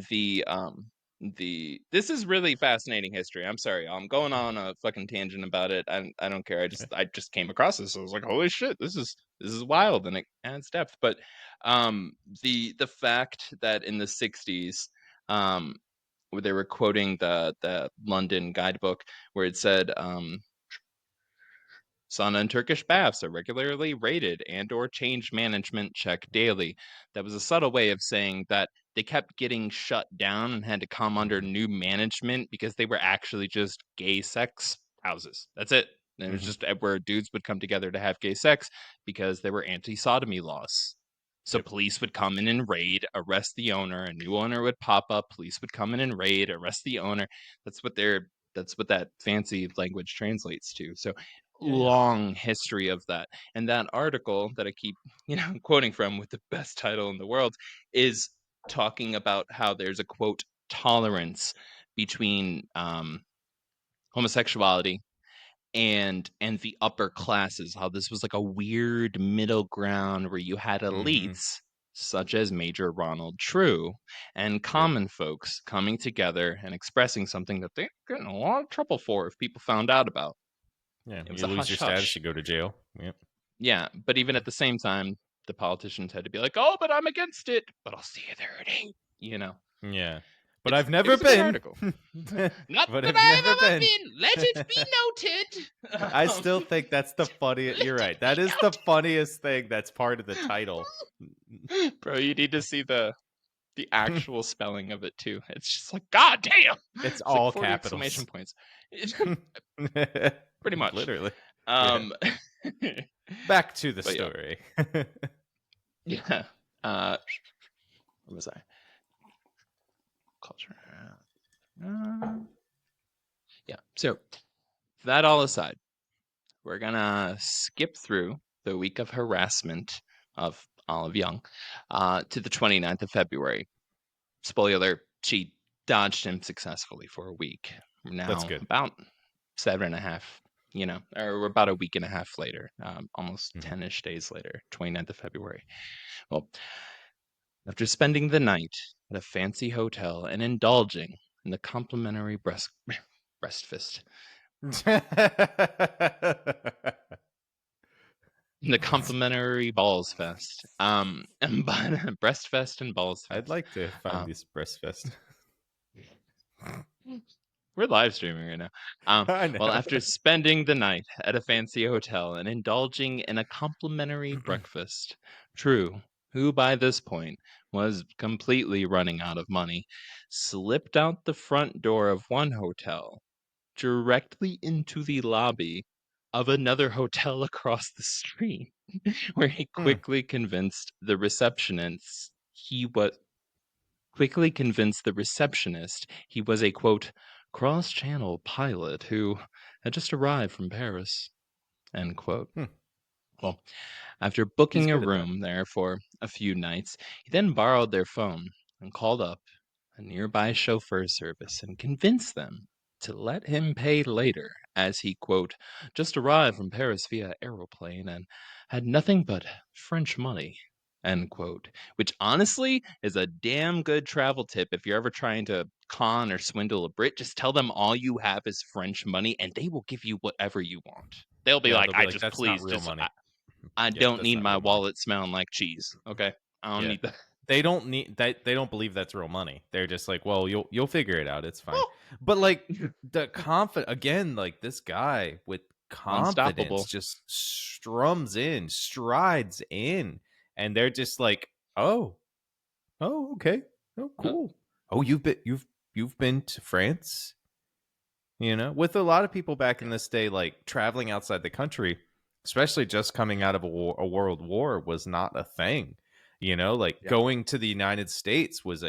this is really fascinating history. I'm sorry, I'm going on a fucking tangent about it. I don't care. I just came across this. So I was like, holy shit, this is wild, and it adds depth. But the fact that in the 60s, where they were quoting the London guidebook where it said sauna and Turkish baths are regularly rated and or change management check daily. That was a subtle way of saying that they kept getting shut down and had to come under new management because they were actually just gay sex houses. That's it. And it was Mm-hmm. just where dudes would come together to have gay sex because there were anti-sodomy laws. So Yep. police would come in and raid, arrest the owner, a new owner would pop up, police would come in and raid, arrest the owner. That's what that fancy language translates to. So Yeah. long history of that. And that article that I keep, quoting from with the best title in the world is talking about how there's a quote tolerance between homosexuality and the upper classes, how this was like a weird middle ground where you had Mm-hmm. elites such as Major Ronald True and Yep. common folks coming together and expressing something that they get in a lot of trouble for if people found out about. Yeah. It was You a lose your hush status, hush. you go to jail. Yep. Yeah, but even at the same time, the politicians had to be like, "Oh, but I'm against it." But I'll see you there at 8. Yeah. But I've It never was a good been. article. Not But that I've never I've ever been. been. Let it be noted. I still think that's the funniest. You're Let right. it That is be the funniest thing that's part of the title. noted. Bro, you need to see the actual spelling of it too. It's just like, God damn. It's It's like all 40 exclamation capitals. points. Pretty much. Literally. Yeah. Um, Back to the but yeah, story. yeah. Where was I? Culture. Yeah. So that all aside, we're gonna skip through the week of harassment of Olive Young to the 29th of February. Spoiler, she dodged him successfully for a week. We're That's now good. about 7.5, or we're about a week and a half later, almost Mhm. 10-ish days later, 29th of February. Well, after spending the night at a fancy hotel and indulging in the complimentary breast fist, the complimentary balls fest, but breast fest and balls I'd fest. like to find Um, this breastfest. we're live streaming right now. I know. Well, after spending the night at a fancy hotel and indulging in a complimentary breakfast, True, who by this point was completely running out of money, slipped out the front door of one hotel directly into the lobby of another hotel across the street, where he quickly convinced the receptionist he was a quote cross-channel pilot who had just arrived from Paris, end quote. Hmm. Well, after He's booking a good at that. room there for a few nights, he then borrowed their phone and called up a nearby chauffeur service and convinced them to let him pay later, as he, quote, just arrived from Paris via aeroplane and had nothing but French money, end quote. Which honestly is a damn good travel tip if you're ever trying to con or swindle a Brit. Just tell them all you have is French money and they will give you whatever you want. They'll be Yeah, like, they'll be I like, just "That's not please real just money." I Yep, don't that's need not my real money. wallet smelling like cheese. Okay. I don't Yeah. need that. They don't need that. They don't believe that's real money. They're just like, well, you'll figure it out. It's fine. But like the confident again, like this guy with confidence Unstoppable. just strides in, and they're just like, oh, okay, oh, cool. Oh, you've been to France, with a lot of people back in this day, like traveling outside the country, especially just coming out of a world war, was not a thing. Like Yeah. going to the United States was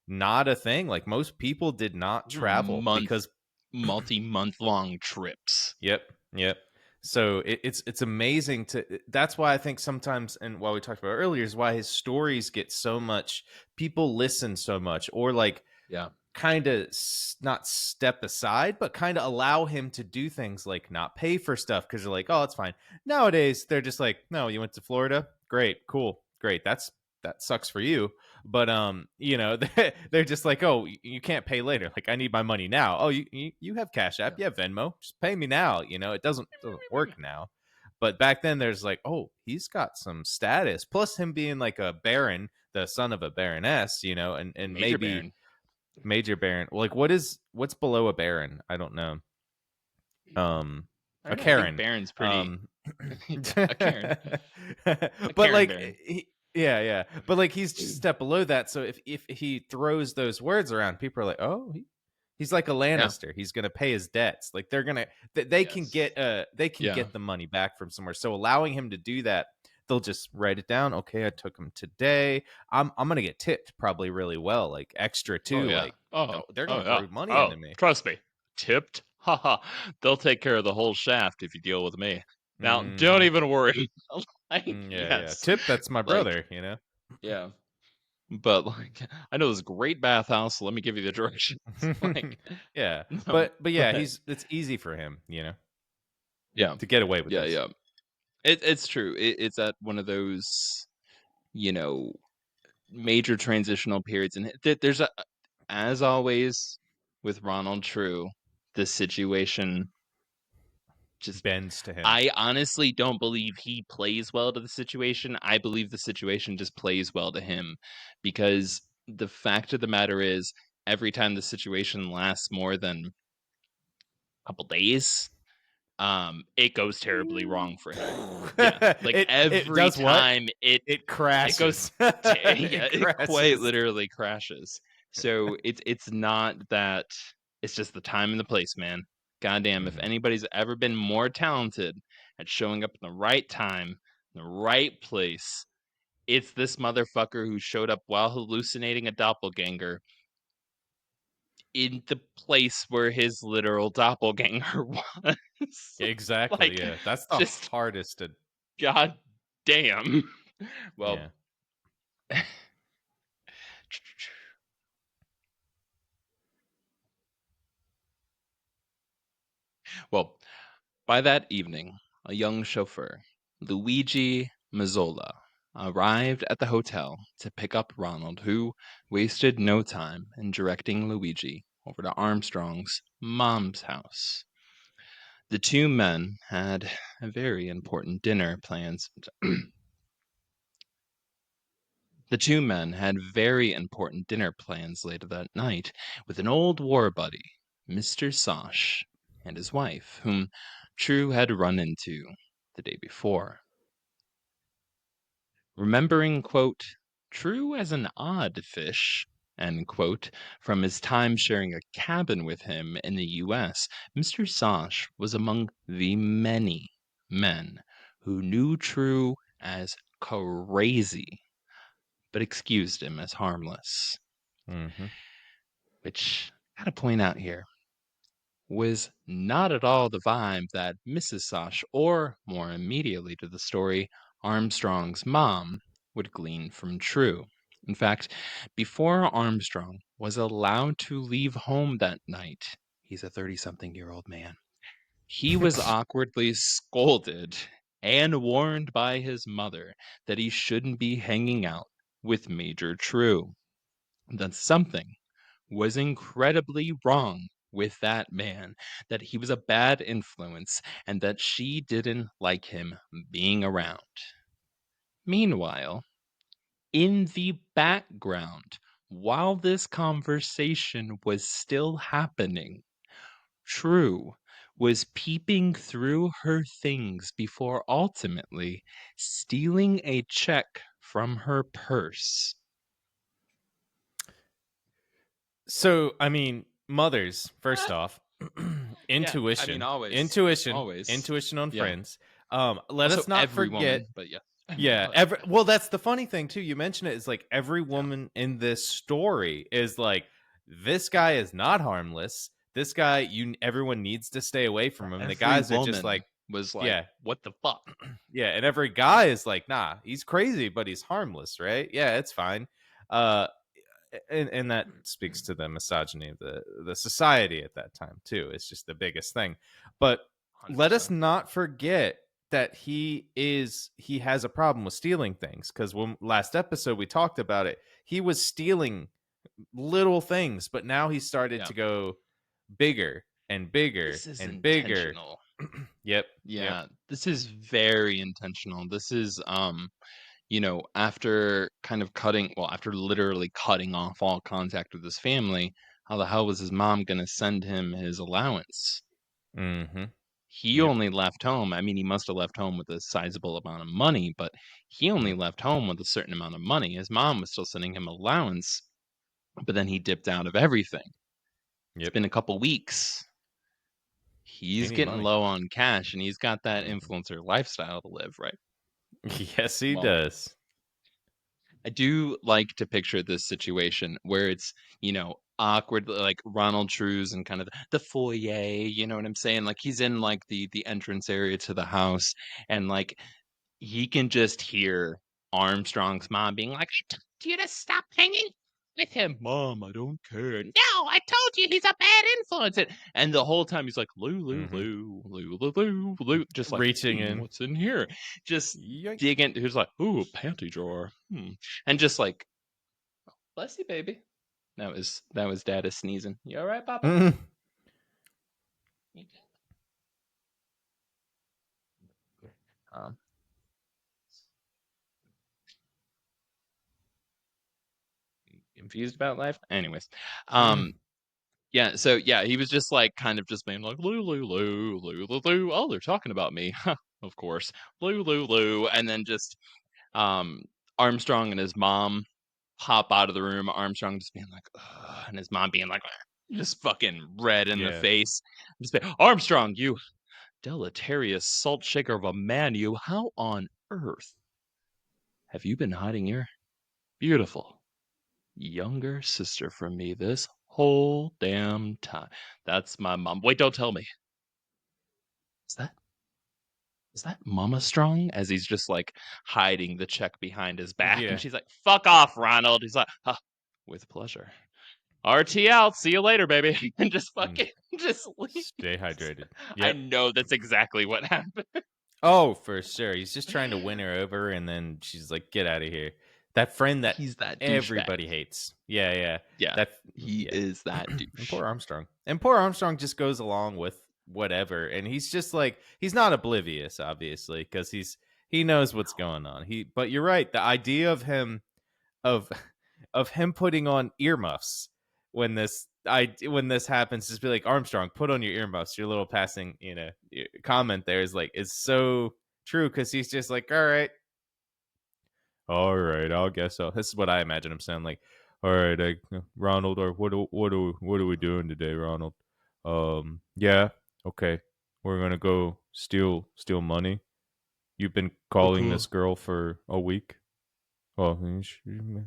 not a thing. Like most people did not These are travel because multi-month long trips. yep. So it's amazing that's why I think sometimes, and what we talked about earlier, is why his stories get so much, people listen so much, or like Yeah. kind of not step aside, but kind of allow him to do things like not pay for stuff because they're like, oh, it's fine. Nowadays, they're just like, no, you went to Florida, great, cool, great. That sucks for you, but they're just like, oh, you can't pay later. Like, I need my money now. Oh, you have Cash App, Yeah. you have Venmo, just pay me now. It doesn't work now. But back then, there's like, oh, he's got some status. Plus, him being like a baron, the son of a baroness, and Major maybe Baron. major baron. Like, what's below a baron? I don't know. I A don't know. I think Karen. Baron's pretty. Um, A Karen. A but Karen like, Baron. yeah. But like, he's just a step below that. So if he throws those words around, people are like, oh, he's like a Yeah. Lannister. He's gonna pay his debts. Like they're gonna they can Yes. get the money back from somewhere. So allowing him to do that, they'll just write it down. Okay, I took him today. I'm gonna get tipped probably really well, like extra Oh too. yeah. Like Oh. they're Oh gonna yeah. throw money Oh, into me. trust me. Tipped. Haha. They'll take care of the whole shaft if you deal with me. Now, don't Hmm. even worry. Like, Yeah. yes. Tip, that's my Like, brother. yeah. But like, I know this great bathhouse. Let me give you the directions. Like, Yeah. no, But yeah, but it's easy for him, yeah, to get away with yeah, this. yeah. It's true. It's at one of those, you know, major transitional periods, and there's a, as always with Ronald True, the situation just. Bends to him. I honestly don't believe he plays well to the situation. I believe the situation just plays well to him, because the fact of the matter is, every time the situation lasts more than a couple days, it goes terribly wrong for him. Yeah, like It every does what? time It it goes crashes. yeah, It it quite crashes. literally crashes. So it's not that, it's just the time and the place, man. Goddamn, if Mhm. anybody's ever been more talented at showing up in the right time, in the right place, it's this motherfucker who showed up while hallucinating a doppelganger in the place where his literal doppelganger was. Exactly. Like, Yeah. That's the just hardest to. god damn. Well, Yeah. well, by that evening, a young chauffeur, Luigi Mazzola, arrived at the hotel to pick up Ronald, who wasted no time in directing Luigi over to Armstrong's mom's house. The two men had a very important dinner plans. The two men had very important dinner plans later that night with an old war buddy, Mr. Sosh, and his wife, whom True had run into the day before. Remembering, quote, True as an odd fish, End quote. From his time sharing a cabin with him in the US, Mr. Sash was among the many men who knew True as crazy, but excused him as harmless. Mm-hmm. Which, I gotta point out here, was not at all the vibe that Mrs. Sash, or more immediately to the story, Armstrong's mom, would glean from True. In fact, before Armstrong was allowed to leave home that night, he's a 30-something-year-old man, he was awkwardly scolded and warned by his mother that he shouldn't be hanging out with Major True. That something was incredibly wrong with that man, that he was a bad influence, and that she didn't like him being around. Meanwhile, in the background, while this conversation was still happening, True was peeping through her things before ultimately stealing a check from her purse. So, I mean, mothers, first Ah, off, yeah, I mean, always, always. intuition on Yeah. Friends. Let Also, us not every forget. woman, but yeah. Yeah, But every well, that's the funny thing too. You mentioned it is like every yeah, woman in this story is like, this guy is not harmless. This guy, everyone needs to stay away from him. The every guys are just like, woman was like, yeah, "What the fuck?" yeah, and every guy is like, nah, he's crazy, but he's harmless, right? Yeah, it's fine. Uh, and that speaks to the misogyny of the society at that time too. It's just the biggest thing. But let us 100%. not forget that he has a problem with stealing things, because when last episode we talked about it, he was stealing little things, but now he started Yeah, to go bigger and bigger this is and bigger. intentional. Yep, yep. Yeah, this is very intentional. This is after kind of after literally cutting off all contact with his family, how the hell was his mom gonna send him his allowance? Mm-hmm. He Yep. only left home. I mean, he must have left home with a sizable amount of money, but he only Yep. left home with a certain amount of money. His mom was still sending him allowance, but then he dipped out of everything. It's Yep. been a couple weeks. He He's need getting money. low on cash and he's got that Mhm. influencer lifestyle to live, right? Yes, he Well, does. I do like to picture this situation where it's, awkward, like Ronald True's and kind of the foyer, you know what I'm saying? Like he's in like the entrance area to the house and like he can just hear Armstrong's mom being like, "I told you to stop hanging with him, Mom. I don't care. No, I told you he's a bad influence." And the whole time he's like, "Lou, Lou, Mm-hmm. Lou, Lou, Lou, Lou, Lou," just like, Reaching in. "What's in here?" Just Yoink. digging. Who's like, "Ooh, a panty drawer," and just like, "Bless you, baby." That was Dada sneezing. You all right, Papa? Mhm. Um, Confused about life. Anyways, Mm. um, yeah, so yeah, he was just like kind of just being like Lou Lou Lou Lou Lou Lou. Oh, they're talking about me. Of course. Lou Lou Lou. And then just um Armstrong and his mom pop out of the room. Armstrong just being like, ugh, and his mom being like, "Ugh," just fucking red in the Yeah. face. Just be, Armstrong, you deleterious salt shaker of a man, you. How on earth have you been hiding your beautiful younger sister from me this whole damn time? That's my mom. Wait, don't tell me. Is that is that Mama Strong? As he's just like hiding the check behind his back, and Yeah. she's like, "Fuck off, Ronald." He's like, huh, "With pleasure." RTL. See you later, baby. And just Mm. fucking just Stay leaves. hydrated. I Yep. know that's exactly what happened. Oh, for sure. He's just trying to win her over, and then she's like, "Get out of here." That friend that He's that douchebag. everybody hates. Yeah, yeah. Yeah, That he yeah. is that And douche. poor Armstrong. And poor Armstrong just goes along with whatever, and he's just like, he's not oblivious, obviously, because he knows what's going on. But you're right. The idea of of him putting on earmuffs when this happens, just be like, Armstrong, put on your earmuffs. Your little passing comment there is so true, because he's just like, all right, I'll guess so. This is what I imagine him sound like. All right, Ronald, or what are we doing today, Ronald? Yeah, okay. We're gonna go steal money. You've been calling Okay. this girl for a week. Well,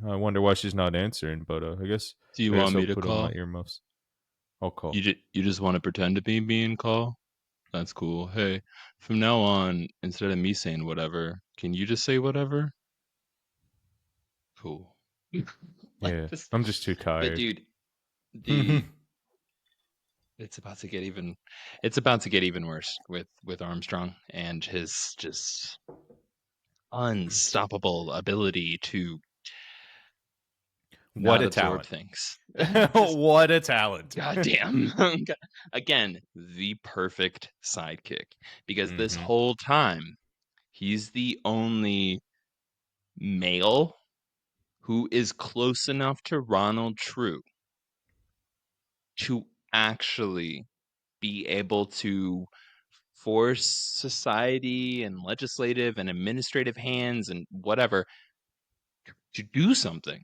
I wonder why she's not answering. But Do you I guess want I'll me to put on my call? earmuffs. I'll call. You just want to pretend to be me and call? That's cool. Hey, from now on, instead of me saying whatever, can you just say whatever? Cool. Like Yeah, this, I'm just too but tired. dude, the it's about to get even it's about to get even worse with Armstrong and his just unstoppable ability to What not a absorb talent! things. Just What a talent! goddamn. Again, the perfect sidekick because this Mm-hmm. whole time he's the only male who is close enough to Ronald True to actually be able to force society and legislative and administrative hands and whatever to do something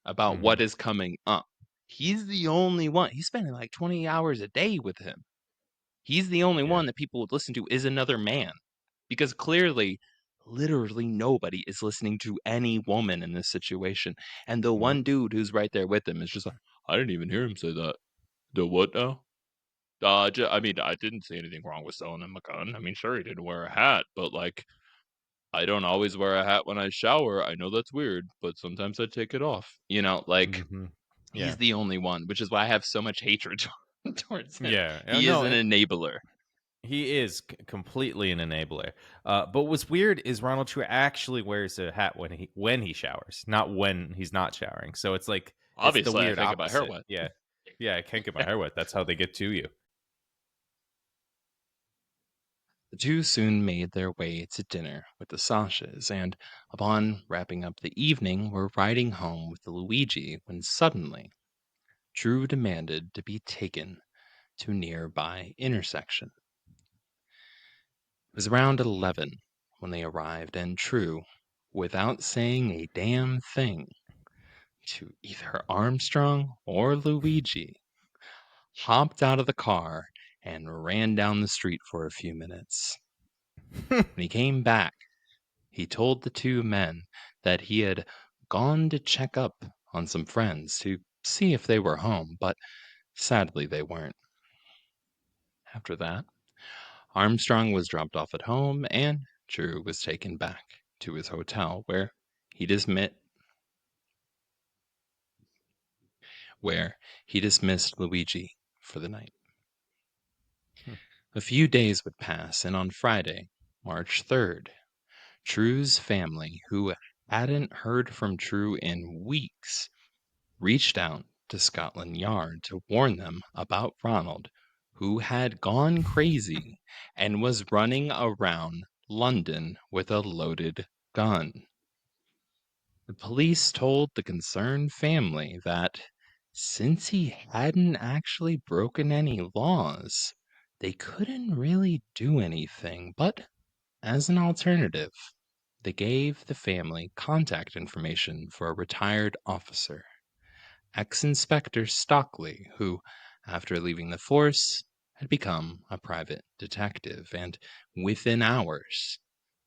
about Mm-hmm. what is coming up. He's the only one. He's spending like 20 hours a day with him. He's the only Yeah. one that people would listen to is another man because clearly literally nobody is listening to any woman in this situation. And the Nope. one dude who's right there with him is just like, I didn't even hear him say that. The what now? I mean, I didn't see anything wrong with selling him a gun. I mean, sure, he didn't wear a hat, but like, I don't always wear a hat when I shower. I know that's weird, but sometimes I take it off. Like, Mm-hmm. he's Yeah. the only one, which is why I have so much hatred towards him. Yeah. He is No, an enabler. he is completely an enabler. But what's weird is Ronald True actually wears a hat when he showers, not when he's not showering. So it's like it's the Obviously, I weird think about hair opposite. wet. Yeah. Yeah, I can't get my hair wet. That's how they get to you. The two soon made their way to dinner with the Sashas, and upon wrapping up the evening, were riding home with the Luigi when suddenly True demanded to be taken to a nearby intersection. It was around 11 when they arrived, and True, without saying a damn thing to either Armstrong or Luigi, hopped out of the car and ran down the street for a few minutes. When he came back, he told the two men that he had gone to check up on some friends to see if they were home, but sadly they weren't. After that, Armstrong was dropped off at home and True was taken back to his hotel he dismissed where he dismissed Luigi for the night. Hmm. A few days would pass, and on Friday, March 3rd, True's family, who hadn't heard from True in weeks, reached out to Scotland Yard to warn them about Ronald, who had gone crazy and was running around London with a loaded gun. The police told the concerned family that since he hadn't actually broken any laws, they couldn't really do anything, but as an alternative, they gave the family contact information for a retired officer, ex-Inspector Stockley, who, after leaving the force, had become a private detective, and within hours,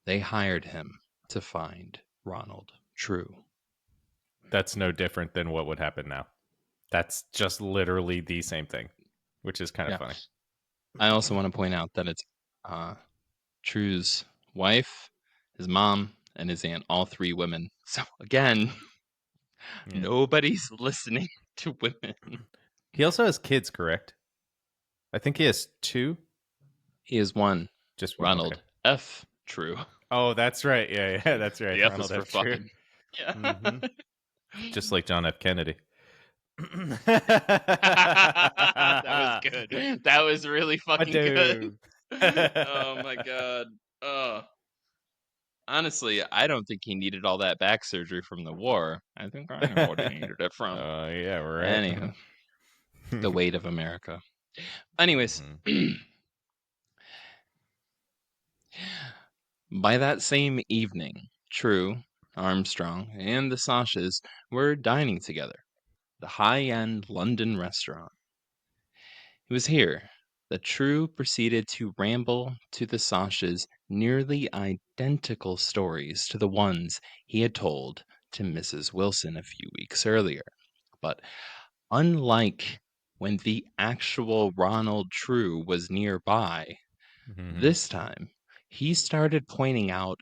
they hired him to find Ronald True. That's no different than what would happen now. That's just literally the same thing, which is kind of Yeah. funny. I also want to point out that it's uh, True's wife, his mom, and his aunt, all three women. So again, Yeah. nobody's listening to women. He also has kids, correct? I think he has two. He is one, Just one. Okay. Ronald F. True. Oh, that's right. Yeah, yeah, that's right. The F is Ronald for F. True. fucking. Yeah. Mm-hmm. Just like John F. Kennedy. That was good. That was really fucking good. Badoo. Oh my god. Oh. Honestly, I don't think he needed all that back surgery from the war. I think I know what he needed it from. Yeah, right. Anywho, the weight of America. Anyways, Mhm. by that same evening, True, Armstrong, and the Sashas were dining together. the high-end London restaurant. It was here that True proceeded to ramble to the Sasha's nearly identical stories to the ones he had told to Mrs. Wilson a few weeks earlier. But unlike when the actual Ronald True was nearby, Mhm. this time, he started pointing out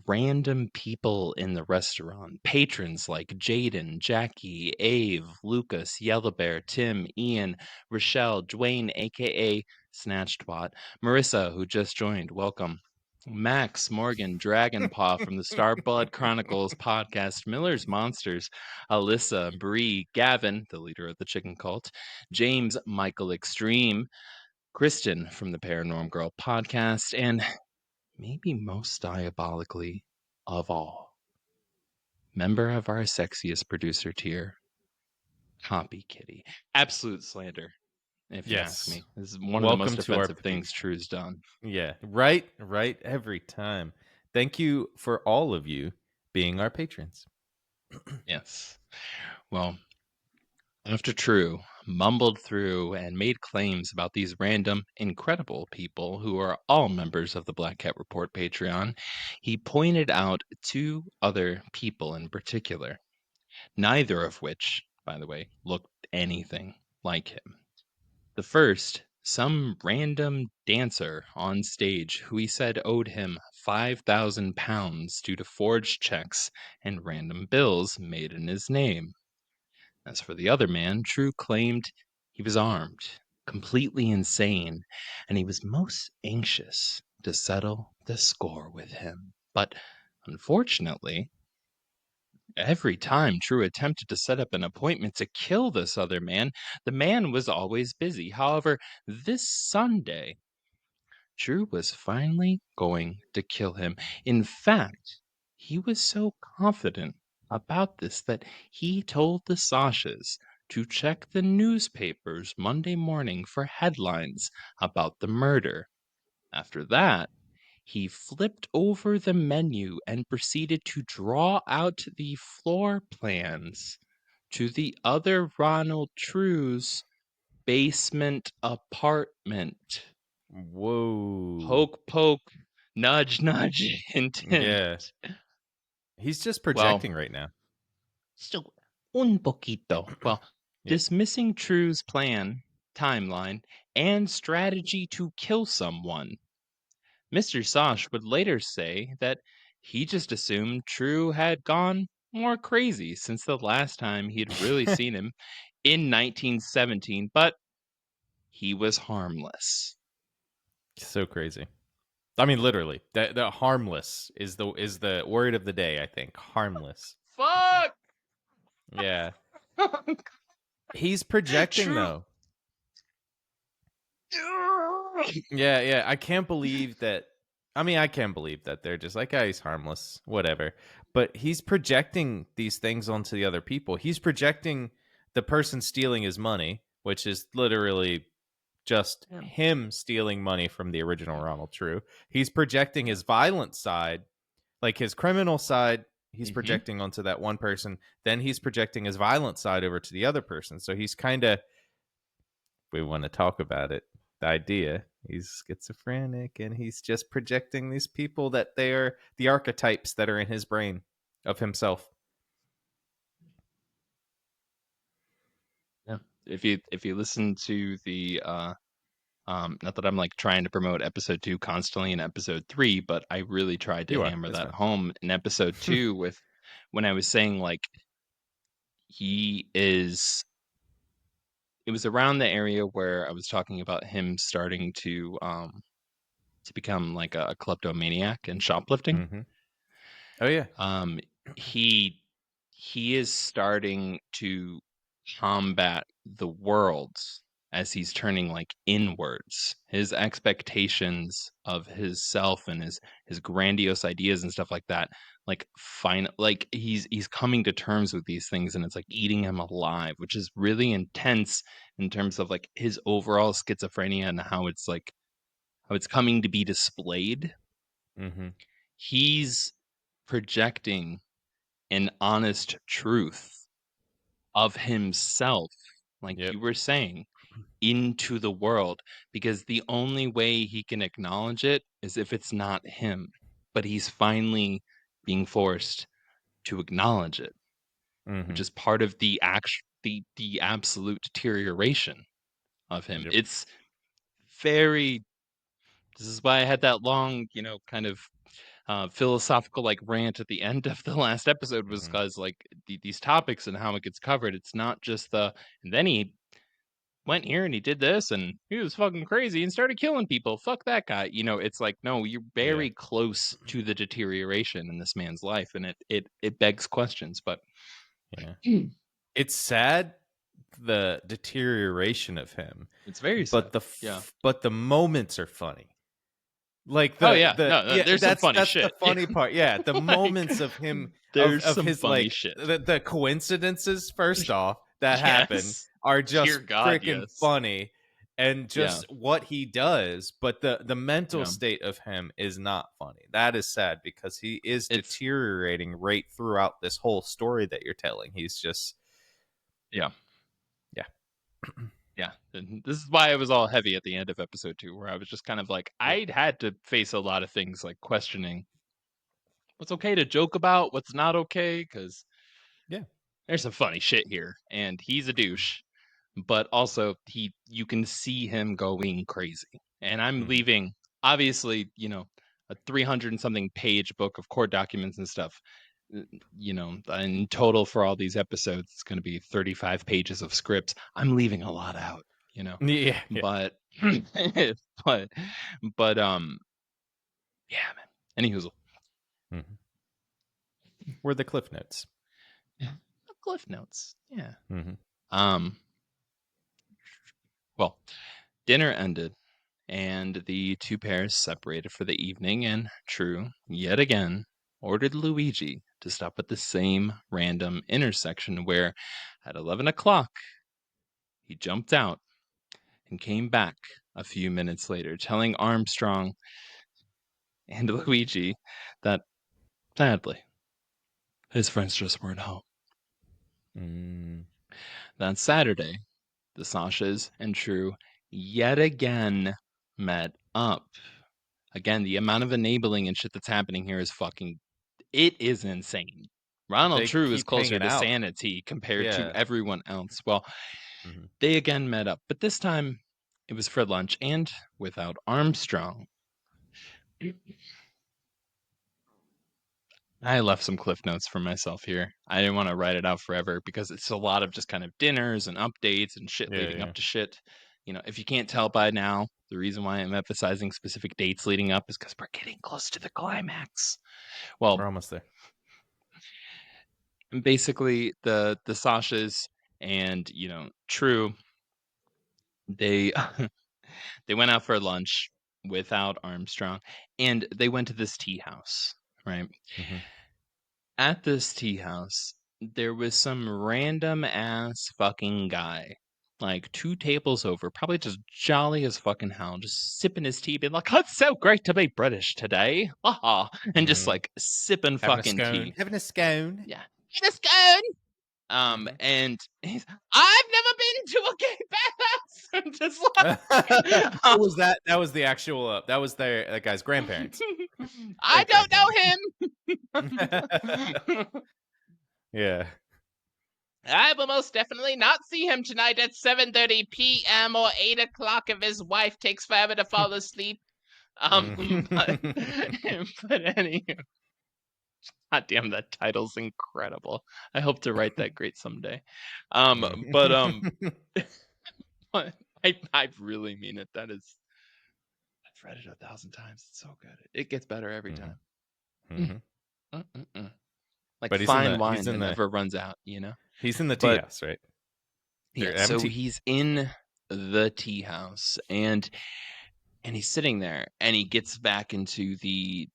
random people in the restaurant, patrons like Jaden, Jackie, Ave, Lucas, Yellowbear, Tim, Ian, Rochelle, Dwayne, aka Snatchedbot, Marissa, who just joined, welcome. Max, Morgan, Dragonpaw from the Starblood Chronicles podcast, Miller's Monsters, Alyssa, Bree, Gavin, the leader of the chicken cult, James, Michael Extreme, Kristen from the Paranorm Girl podcast, and maybe most diabolically of all, member of our sexiest producer tier, Copy Kitty. Absolute slander, if you ask Yes. me. This is one of the Welcome most to our offensive Patreon. things True's done. Yeah, right every time. Thank you for all of you being our patrons. Yes. Well, after True mumbled through and made claims about these random, incredible people who are all members of the Black Cat Report Patreon, he pointed out two other people in particular, neither of which, by the way, looked anything like him. The first, some random dancer on stage who he said owed him £5,000 due to forged checks and random bills made in his name. As for the other man, True claimed he was armed, completely insane, and he was most anxious to settle the score with him. But unfortunately, every time True attempted to set up an appointment to kill this other man, the man was always busy. However, this Sunday, True was finally going to kill him. In fact, he was so confident about this that he told the Sashas to check the newspapers Monday morning for headlines about the murder. After that, he flipped over the menu and proceeded to draw out the floor plans to the other Ronald True's basement apartment. Whoa. Poke, poke, nudge, nudge, hint, Yeah. hint. He's just Well, projecting right now. still un poquito. Well, Yeah. dismissing True's plan, timeline, and strategy to kill someone, Mr. Sosh would later say that he just assumed True had gone more crazy since the last time he'd really seen him in 1917, but he was harmless. So crazy. I mean, literally, the harmless is the word of the day. I think harmless. Fuck! Yeah, he's projecting True. though. Yeah. I can't believe that. I mean, I can't believe that they're just like, oh, he's harmless, whatever. But he's projecting these things onto the other people. He's projecting the person stealing his money, which is literally just Yeah. him stealing money from the original Ronald True. He's projecting his violent side, like his criminal side, he's projecting onto that one person. Then he's projecting his violent side over to the other person. So he's kind of, we want to talk about it. The idea, he's schizophrenic and he's just projecting these people that they are the archetypes that are in his brain of himself. Yeah. If you listen to the not that I'm like trying to promote episode 2 constantly in episode 3, but I really tried to You are. hammer It's that fine. home in episode 2 with when I was saying like he is it was around the area where I was talking about him starting to become like a kleptomaniac and shoplifting. Mm-hmm. Oh, yeah. Um he he is starting to combat the world as he's turning like inwards. His expectations of his self and his grandiose ideas and stuff like that, like fine, like he's coming to terms with these things, and it's like eating him alive, which is really intense in terms of like his overall schizophrenia and how it's coming to be displayed. Mm-hmm. He's projecting an honest truth of himself, like Yep. you were saying, into the world, because the only way he can acknowledge it is if it's not him. But he's finally being forced to acknowledge it, which Mm-hmm. is part of the absolute deterioration of him. Yep. It's very this is why I had that long, kind of philosophical like rant at the end of the last episode, was Mm-hmm. because like these topics and how it gets covered, it's not just and then he went here and he did this and he was fucking crazy and started killing people. Fuck that guy. It's like, no, you're Yeah. very close to the deterioration in this man's life, and it begs questions. But Yeah. It's sad, the deterioration of him, it's very sad. but Yeah. but the moments are funny. Like Oh yeah. No, there's some funny that's the shit. funny part. Yeah, the Like, moments of him there's of some his funny like shit. the coincidences first off that happen Yes. are Dear just God, freaking yes. funny, and Yeah. just what he does, but the mental Yeah. state of him is not funny. That is sad because he is It's deteriorating right throughout this whole story that you're telling. He's just yeah. yeah. Yeah. And this is why it was all heavy at the end of episode 2, where I was just kind of like, Yep. I'd had to face a lot of things, like questioning what's okay to joke about, what's not okay, because Yeah. there's some funny shit here, and he's a douche, but also you can see him going crazy. And I'm Mhm. leaving, obviously, a 300 and something page book of court documents and stuff. In total for all these episodes, it's going to be 35 pages of scripts. I'm leaving a lot out, Yeah. Yeah. but but yeah, man. Anywho, Mhm. Were the cliff notes. cliff notes. Yeah. Mhm. Well, dinner ended, and the two pairs separated for the evening, and True, yet again, ordered Luigi to stop at the same random intersection where, at 11 o'clock, he jumped out and came back a few minutes later, telling Armstrong and Luigi that, sadly, his friends just weren't home. Mm. That Saturday, the Sashas and True yet again met up. Again, the amount of enabling and shit that's happening here is it is insane. Ronald They True is keep closer hanging to out. sanity compared to Yeah. everyone else. Well, Mhm. they again met up, but this time it was for lunch and without Armstrong. I left some cliff notes for myself here. I didn't want to write it out forever because it's a lot of just kind of dinners and updates and shit Yeah, leading yeah. up to shit. If you can't tell by now, the reason why I'm emphasizing specific dates leading up is because we're getting close to the climax. We're Well, almost there. basically the Sashas and True, they they went out for lunch without Armstrong, and they went to this tea house, right? Mhm. At this tea house, there was some random ass fucking guy, like 2 tables over, probably just jolly as fucking hell, just sipping his tea, being like, "Oh, it's so great to be British today. Haha," and just, Mhm. like, sipping Having a fucking scone. tea. Having a scone. Yeah. "Get a scone!" Mhm. And he's, "I've never been to a gay bathhouse." I'm just like, Or was that was the actual that was that guy's grandparents. "I Great don't grandparents. know him." Yeah. I will most definitely not see him tonight at 7:30 p.m. or 8 o'clock if his wife takes forever to fall asleep. But, but anyway, God damn, that title's incredible. I hope to write that great someday. But but I really mean it. I've read it 1,000 times. It's so good. It gets better every Mhm. time. Mhm. Like But he's in fine the wine that never runs out, tea But house, right? yeah, They're having so tea. he's in the tea house, and he's sitting there, and he gets back into the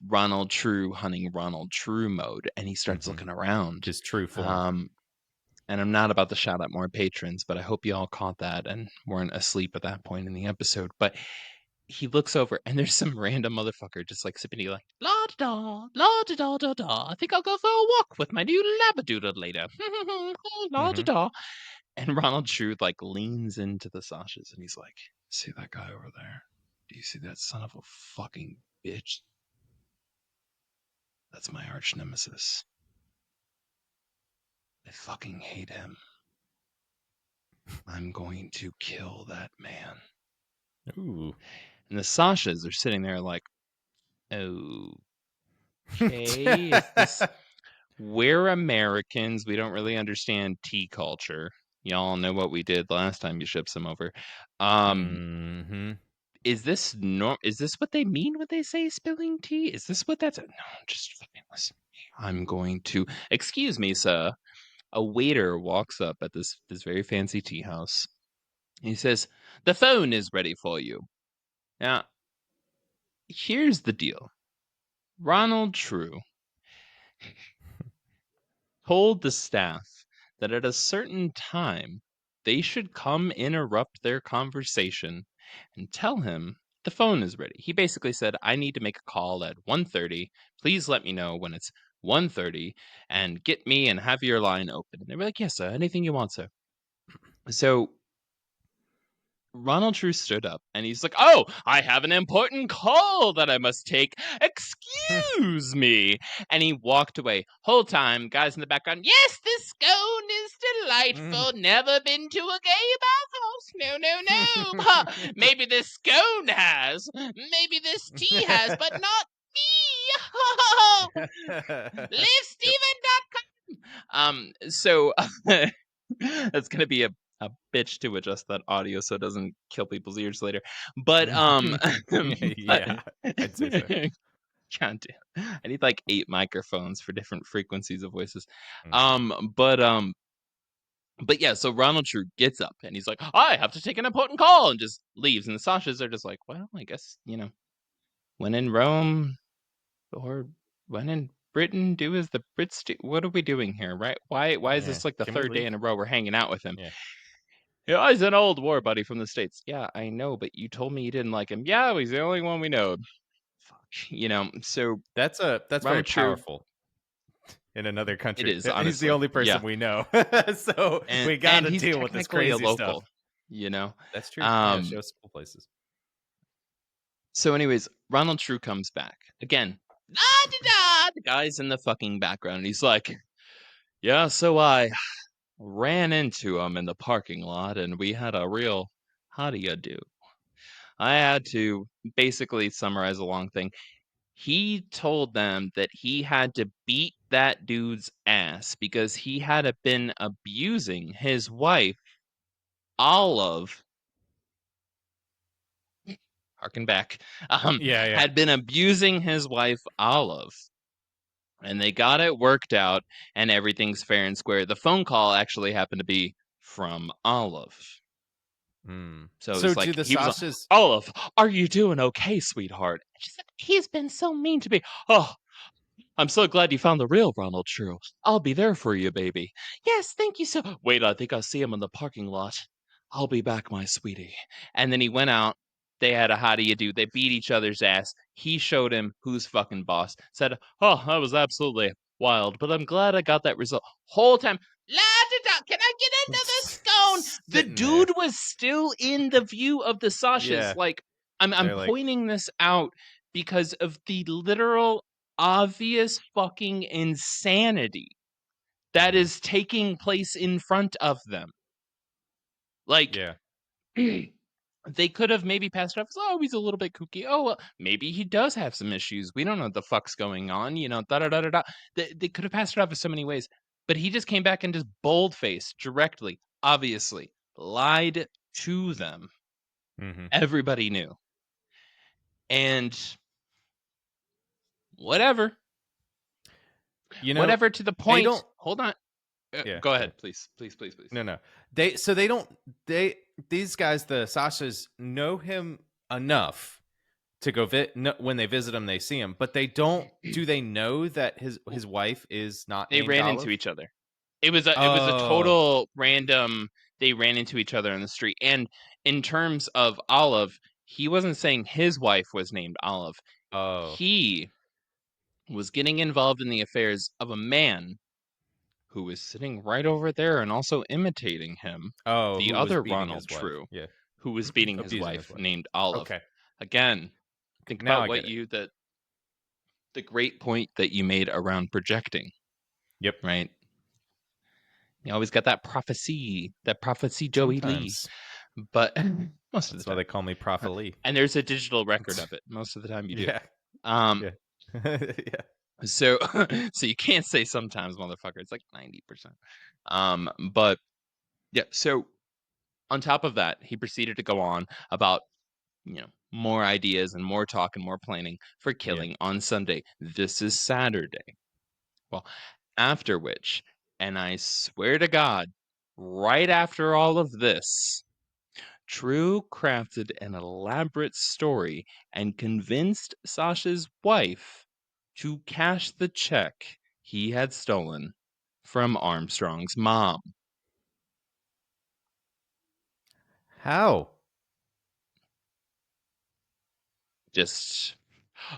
Ronald True hunting Ronald True mode, and he starts Mhm. looking around. His true form. And I'm not about to shout out more patrons, but I hope you all caught that and weren't asleep at that point in the episode. But he looks over, and there's some random motherfucker just like sipping tea, like, "La La-da-da, la-da-da-da-da. I think I'll go for a walk with my new labradoodle later. La-da-da. And Ronald True, like, leans into the Sasha's and he's like, see that guy over there? Do you see that son of a fucking bitch? That's my arch nemesis. I fucking hate him. I'm going to kill that man. Ooh. And the Sashas are sitting there like, okay, is this... We're Americans. We don't really understand tea culture. Y'all know what we did last time you shipped some over. Is this what they mean when they say spilling tea? Is this what that's... No, just fucking listen. I'm going to... Excuse me, sir. A waiter walks up at this very fancy tea house. He says, the phone is ready for you. Now, here's the deal. Ronald True told the staff that at a certain time they should come interrupt their conversation and tell him the phone is ready. He basically said, I need to make a call at 1:30. Please let me know when it's 1:30 and get me and have your line open. And they were like, yes, sir, anything you want, sir. So Ronald True stood up and he's like, oh, I have an important call that I must take. Excuse me. And he walked away. Whole time, guys in the background, yes, this scone is delightful. Never been to a gay bathhouse. No, no, no. Maybe this scone has. Maybe this tea has, but not me. LiveSteven.com. So that's going to be a bitch to adjust that audio so it doesn't kill people's ears later. But Yeah, I'd say so. God damn. I need like 8 microphones for different frequencies of voices. But yeah, so Ronald True gets up and he's like, I have to take an important call, and just leaves. And the Sashas are just like, well, I guess, when in Rome or when in Britain, do as the Brits do. What are we doing here, right? Why is this like the Can we third day leave? in a row we're hanging out with him? Yeah. Yeah, he's an old war buddy from the States. Yeah, I know, but you told me you didn't like him. Yeah, he's the only one we know. Fuck. So That's very Ronald True, powerful in another country. it is, He's the honestly. only person Yeah. we know. So we And gotta he's deal with this technically a crazy local, stuff. That's true. Yeah, show us cool places. So anyways, Ronald True comes back. Again, la-da-da, the guy's in the fucking background. And he's like, yeah, so I ran into him in the parking lot and we had a real how do you do. I had to basically summarize a long thing. He told them that he had to beat that dude's ass because he had been abusing his wife, Olive. Harken back. Yeah. Had been abusing his wife, Olive. And they got it worked out, and everything's fair and square. The phone call actually happened to be from Olive. So So it's do like the he was like, Sashas? Olive, are you doing okay, sweetheart? And she said, he's been so mean to me. Oh, I'm so glad you found the real Ronald True. I'll be there for you, baby. Yes, thank you so. Wait, I think I see him in the parking lot. I'll be back, my sweetie. And then he went out. They had a how do you do. They beat each other's ass. He showed him who's fucking boss. Said, oh, that was absolutely wild, but I'm glad I got that result. Whole time, la da da. Can I get another scone? The Sitting dude there. was still in the view of the Sashas. Yeah. Like, I'm They're like, pointing this out because of the literal obvious fucking insanity that is taking place in front of them. Like, yeah. they could have maybe passed it off as, oh, he's a little bit kooky. Oh, well, maybe he does have some issues. We don't know what the fuck's going on, da-da-da-da-da. They could have passed it off in so many ways. But he just came back and just bold-faced, directly, obviously, lied to them. Everybody knew. And whatever. Whatever to the point. Hold on. Go ahead, please. No. These guys, the Sashas, know him enough to go when they visit him, they see him, but they don't. Do they know that his wife is not? They named ran Olive? into each other. It was a total random. They ran into each other in the street. And in terms of Olive, he wasn't saying his wife was named Olive. Oh, He was getting involved in the affairs of a man who was sitting right over there and also imitating him, Oh, the who was other beating Ronald his wife? True, Yeah, who was beating his abusing his wife wife. named Olive. Okay, Again, think now about I get it. the great point that you made around projecting, Yep. right? You always got that prophecy Joey Lee, Sometimes but most of the that's why time. they call me Prophet Lee. And there's a digital record of it. Most of the time you do. Yeah, Um, yeah, yeah. so so you can't say sometimes, motherfucker. It's like 90%. But yeah, so on top of that, he proceeded to go on about, more ideas and more talk and more planning for Yeah. killing on Sunday. This is Saturday. Well, after which, and I swear to God, right after all of this, True crafted an elaborate story and convinced Sasha's wife to cash the check he had stolen from Armstrong's mom. How? Just,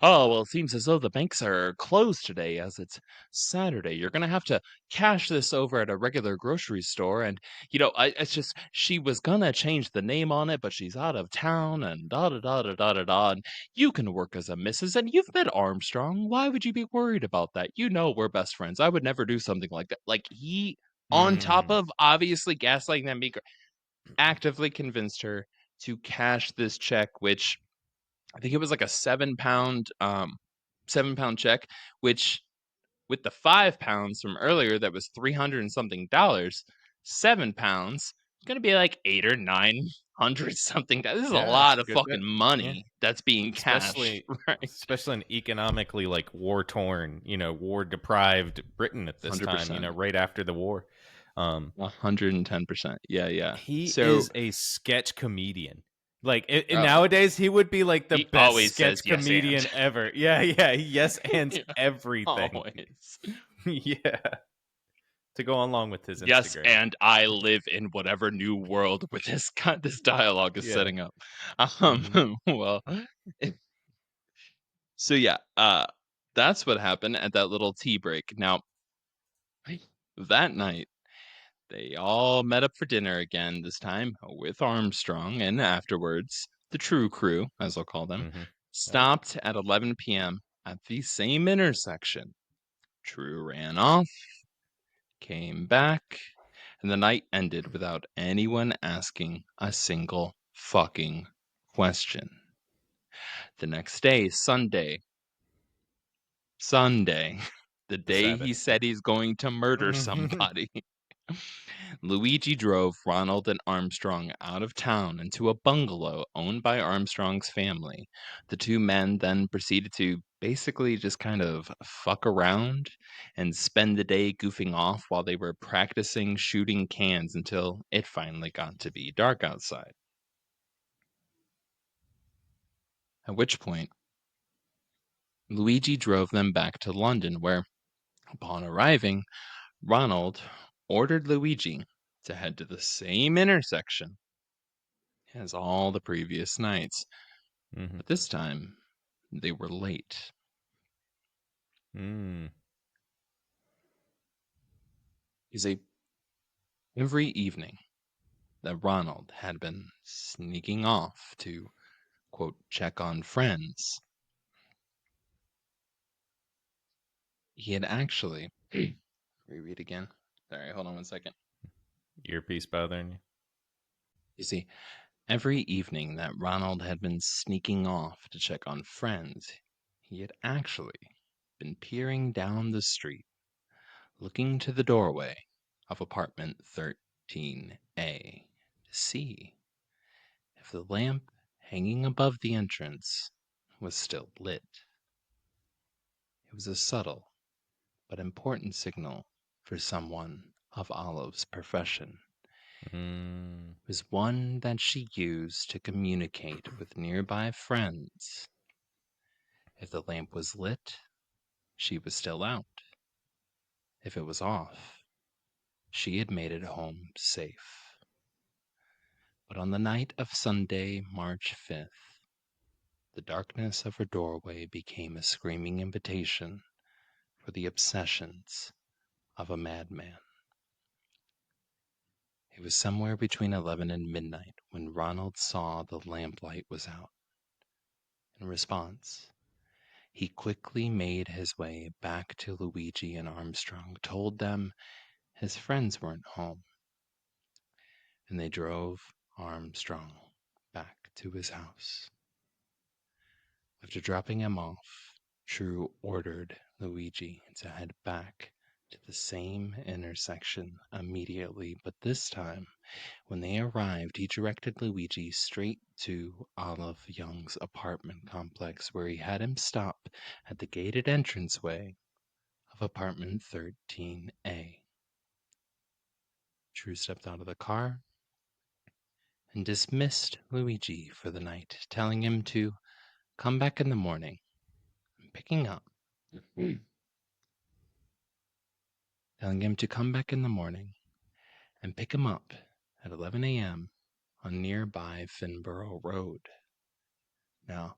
oh, well, it seems as though the banks are closed today as it's Saturday. You're going to have to cash this over at a regular grocery store. And, it's just, she was going to change the name on it, but she's out of town and da da da da da da da. And you can work as a missus and you've met Armstrong. Why would you be worried about that? You know, we're best friends. I would never do something like that. Like, he, on top Mm. of obviously gaslighting them, actively convinced her to cash this check, which I think it was like a 7 pound check, which with the 5 pounds from earlier, that was 300 and something dollars. 7 pounds is going to be like 800 or 900 something. This is a Yeah, it's lot a of good bit. fucking Yeah, money that's being cashed, especially right? especially in economically like war torn, war deprived Britain at this time. 100%. Right after the war. 110%. Yeah, yeah. He So is a sketch comedian. Like oh, nowadays, he would be like the he best always says sketch yes and. comedian ever. Yeah, yeah. He yes ands Yeah, everything. always. Yeah, to go along with his Yes, Instagram. and I live in whatever new world with this dialogue is Yeah. setting up. Hmm. Well, so yeah, that's what happened at that little tea break. Now, that night, they all met up for dinner again, this time with Armstrong, and afterwards, the True Crew, as I'll call them, Hmm. Oh. stopped at 11 p.m. at the same intersection. True ran off, came back, and the night ended without anyone asking a single fucking question. The next day, Sunday, the The day he Sabbath. said he's going to murder Yeah. somebody, Luigi drove Ronald and Armstrong out of town into a bungalow owned by Armstrong's family. The two men then proceeded to basically just kind of fuck around and spend the day goofing off while they were practicing shooting cans until it finally got to be dark outside. At which point, Luigi drove them back to London, where, upon arriving, Ronald ordered Luigi to head to the same intersection as all the previous nights. Hmm. But this time, they were late. Mm. You see, every evening that Ronald had been sneaking off to, quote, check on friends, he had actually. Reread again. Sorry, hold on one second. Earpiece bothering you? You see, every evening that Ronald had been sneaking off to check on friends, he had actually been peering down the street, looking to the doorway of apartment 13A to see if the lamp hanging above the entrance was still lit. It was a subtle but important signal for someone of Olive's profession. Mm. It was one that she used to communicate with nearby friends. If the lamp was lit, she was still out. If it was off, she had made it home safe. But on the night of Sunday, March 5th, the darkness of her doorway became a screaming invitation or the obsessions of a madman. It was somewhere between 11 and midnight when Ronald saw the lamplight was out. In response, he quickly made his way back to Luigi and Armstrong, told them his friends weren't home, and they drove Armstrong back to his house. After dropping him off, True ordered Luigi to head back to the same intersection immediately, but this time, when they arrived, he directed Luigi straight to Olive Young's apartment complex, where he had him stop at the gated entranceway of apartment 13A. True stepped out of the car and dismissed Luigi for the night, telling him to come back in the morning, picking up. Telling him to come back in the morning and pick him up at 11 a.m. on nearby Finborough Road. Now,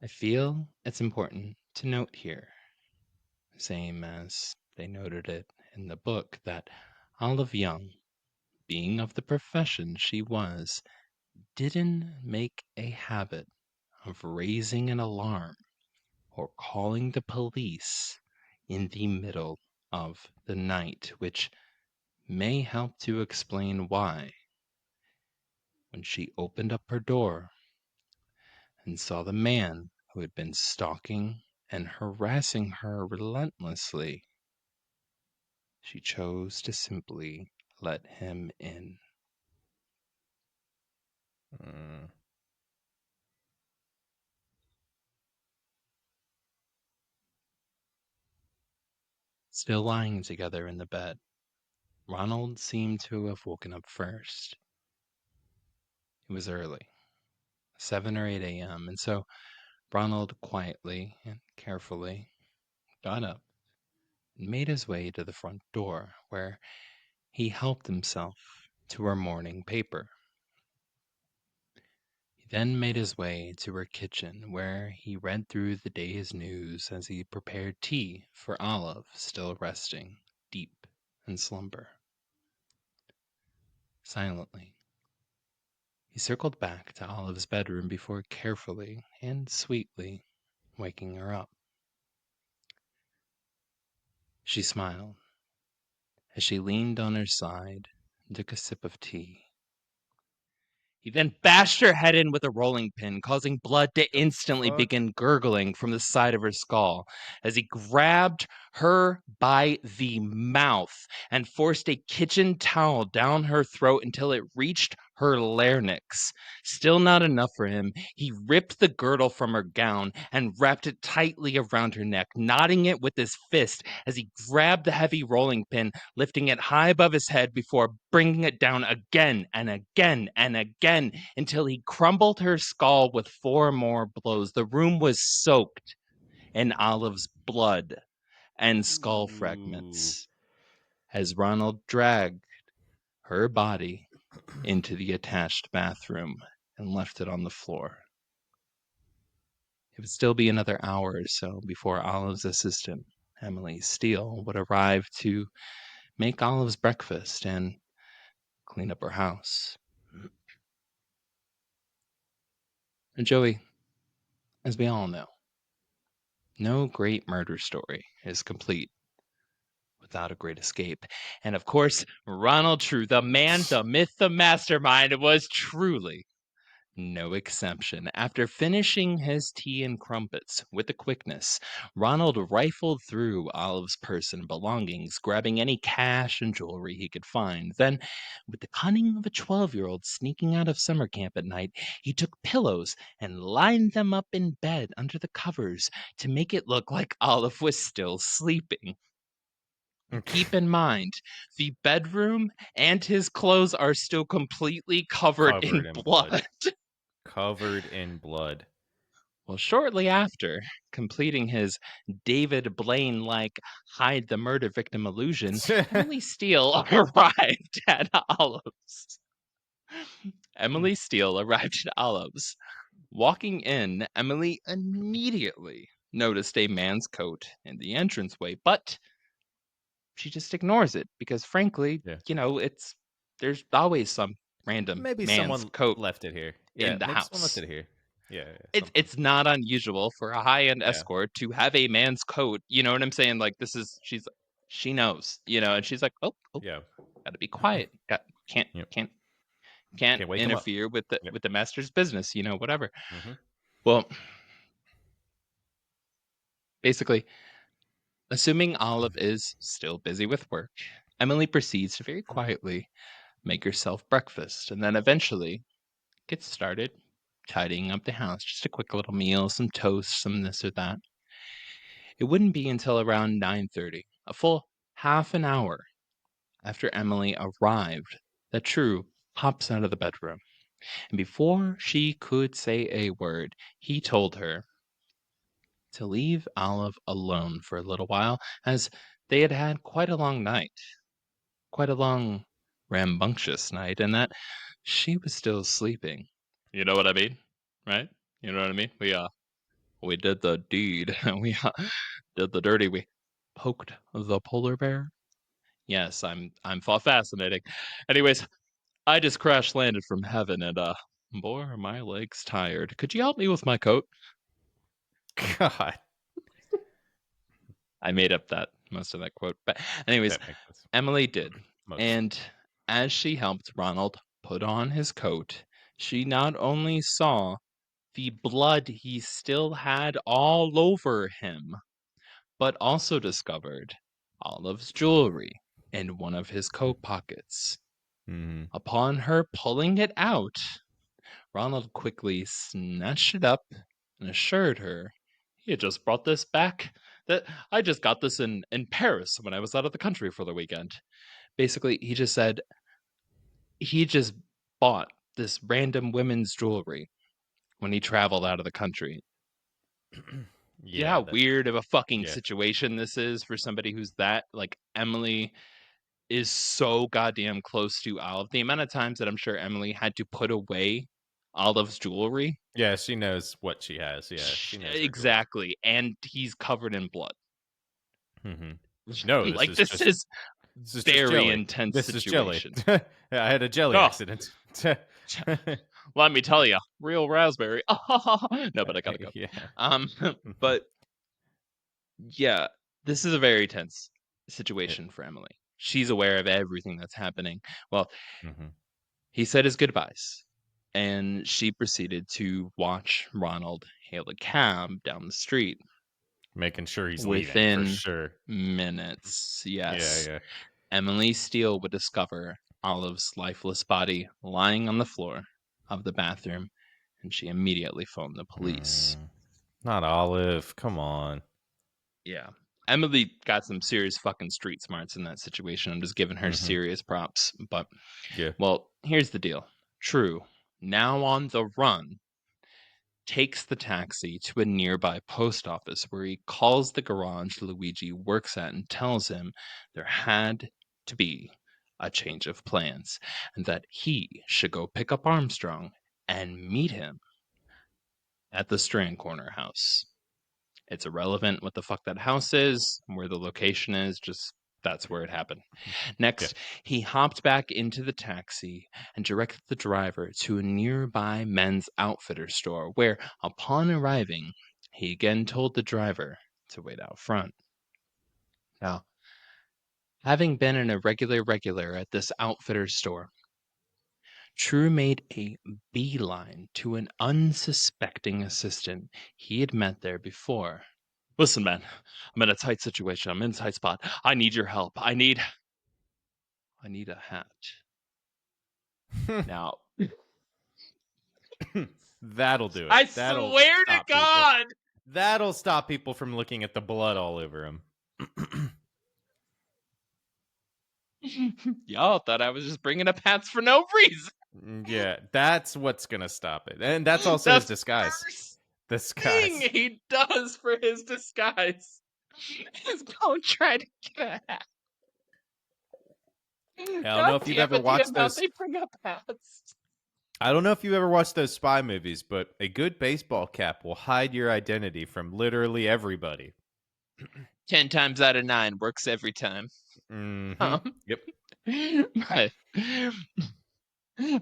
I feel it's important to note here, same as they noted it in the book, that Olive Young, being of the profession she was, didn't make a habit of raising an alarm or calling the police in the middle of the night, which may help to explain why, when she opened up her door and saw the man who had been stalking and harassing her relentlessly, she chose to simply let him in. Mm. Still lying together in the bed, Ronald seemed to have woken up first. It was early, 7 or 8 a.m., and so Ronald quietly and carefully got up and made his way to the front door, where he helped himself to her morning paper. He then made his way to her kitchen, where he read through the day's news as he prepared tea for Olive, still resting deep in slumber. Silently, he circled back to Olive's bedroom before carefully and sweetly waking her up. She smiled as she leaned on her side and took a sip of tea. He then bashed her head in with a rolling pin, causing blood to instantly Fuck. begin gurgling from the side of her skull as he grabbed her by the mouth and forced a kitchen towel down her throat until it reached her larynx. Still not enough for him, he ripped the girdle from her gown and wrapped it tightly around her neck, knotting it with his fist as he grabbed the heavy rolling pin, lifting it high above his head before bringing it down again and again and again until he crumbled her skull with 4 more blows. The room was soaked in Olive's blood and skull fragments as Ronald dragged her body into the attached bathroom and left it on the floor. It would still be another hour or so before Olive's assistant, Emily Steele, would arrive to make Olive's breakfast and clean up her house. And Joey, as we all know, no great murder story is complete without a great escape. And of course, Ronald True, the man, the myth, the mastermind, was truly no exception. After finishing his tea and crumpets with a quickness, Ronald rifled through Olive's person and belongings, grabbing any cash and jewelry he could find. Then, with the cunning of a 12-year-old sneaking out of summer camp at night, he took pillows and lined them up in bed under the covers to make it look like Olive was still sleeping. Keep in mind, the bedroom and his clothes are still completely covered in blood. Covered in blood. Well, shortly after completing his David Blaine-like hide the murder victim illusion, Emily Steele arrived at Olive's. Walking in, Emily immediately noticed a man's coat in the entranceway, but she just ignores it because, frankly, Yeah. there's always some random Maybe man's someone coat left it here. in Yeah, the maybe someone left house. it here. Yeah, something. It's not unusual for a high-end Yeah. escort to have a man's coat. You know what I'm saying? Like, she knows, and she's like, oh, Yeah. gotta be quiet. Can't Yep. can't can't Can't wake him up. interfere with the Yep. with the master's business. Whatever. Mm-hmm. Well, basically, assuming Olive is still busy with work, Emily proceeds to very quietly make herself breakfast, and then eventually gets started tidying up the house. Just a quick little meal, some toast, some this or that. It wouldn't be until around 9:30, a full half an hour after Emily arrived, that True pops out of the bedroom. And before she could say a word, he told her to leave Olive alone for a little while, as they had had quite a long night, quite a long, rambunctious night, and that she was still sleeping. You know what I mean? Right? You know what I mean? We did the deed. We did the dirty. We poked the polar bear. Yes, I'm fascinating. Anyways, I just crash landed from heaven, and boy, are my legs tired. Could you help me with my coat? God, I made up most of that quote. But anyways, that makes sense. Emily did. Most. And as she helped Ronald put on his coat, she not only saw the blood he still had all over him, but also discovered Olive's jewelry in one of his coat pockets. Mm-hmm. Upon her pulling it out, Ronald quickly snatched it up and assured her he had just brought this back. That I just got this in Paris when I was out of the country for the weekend. Basically, he just said he just bought this random women's jewelry when he traveled out of the country. You know Yeah, how that. weird of a fucking Yeah. situation this is for somebody who's that, like, Emily is so goddamn close to Olive. The amount of times that I'm sure Emily had to put away Olive's jewelry. Yeah, she knows what she has. Yeah, she knows her jewelry. Exactly. And he's covered in blood. Mm-hmm. No, this Like, is this just is just very jelly. intense This is jelly. situation. I had a jelly Oh, accident. let me tell you, real raspberry. No, but I gotta go. Yeah. Um, Mhm. but yeah, this is a very tense Yeah. situation for Emily. She's aware of everything that's happening. Well, Mhm. he said his goodbyes, and she proceeded to watch Ronald hail a cab down the street. Making sure he's leaving for Within sure. minutes, Yeah, yes, yeah. Emily Steele would discover Olive's lifeless body lying on the floor of the bathroom, and she immediately phoned the police. Not Olive. Come on. Yeah. Emily got some serious fucking street smarts in that situation. I'm just giving her Mhm. serious props. But, Yeah. well, here's the deal. True, now on the run, takes the taxi to a nearby post office where he calls the garage Luigi works at and tells him there had to be a change of plans and that he should go pick up Armstrong and meet him at the Strand Corner house. It's irrelevant what the fuck that house is, where the location is, just that's where it happened. Yeah. Next, he hopped back into the taxi and directed the driver to a nearby men's outfitter store, where, upon arriving, he again told the driver to wait out front. Now, having been an irregular regular at this outfitter store, True made a beeline to an unsuspecting assistant he had met there before. Listen, man, I'm in a tight situation. I'm in a tight spot. I need your help. I need a hat. Now, That'll do it. I That'll swear to stop people. God. That'll stop people from looking at the blood all over him. Y'all thought I was just bringing up hats for no reason. Yeah, that's what's gonna stop it, and that's also his That's disguise. first thing Disguise. he does for his disguise is go try to get a hat. I don't know God if you've damn ever it, the watched amount those. they bring up hats. I don't know if you ever watched those spy movies, but a good baseball cap will hide your identity from literally everybody. 10 times out of 9 works every time. Mm-hmm. Um, Yep. but,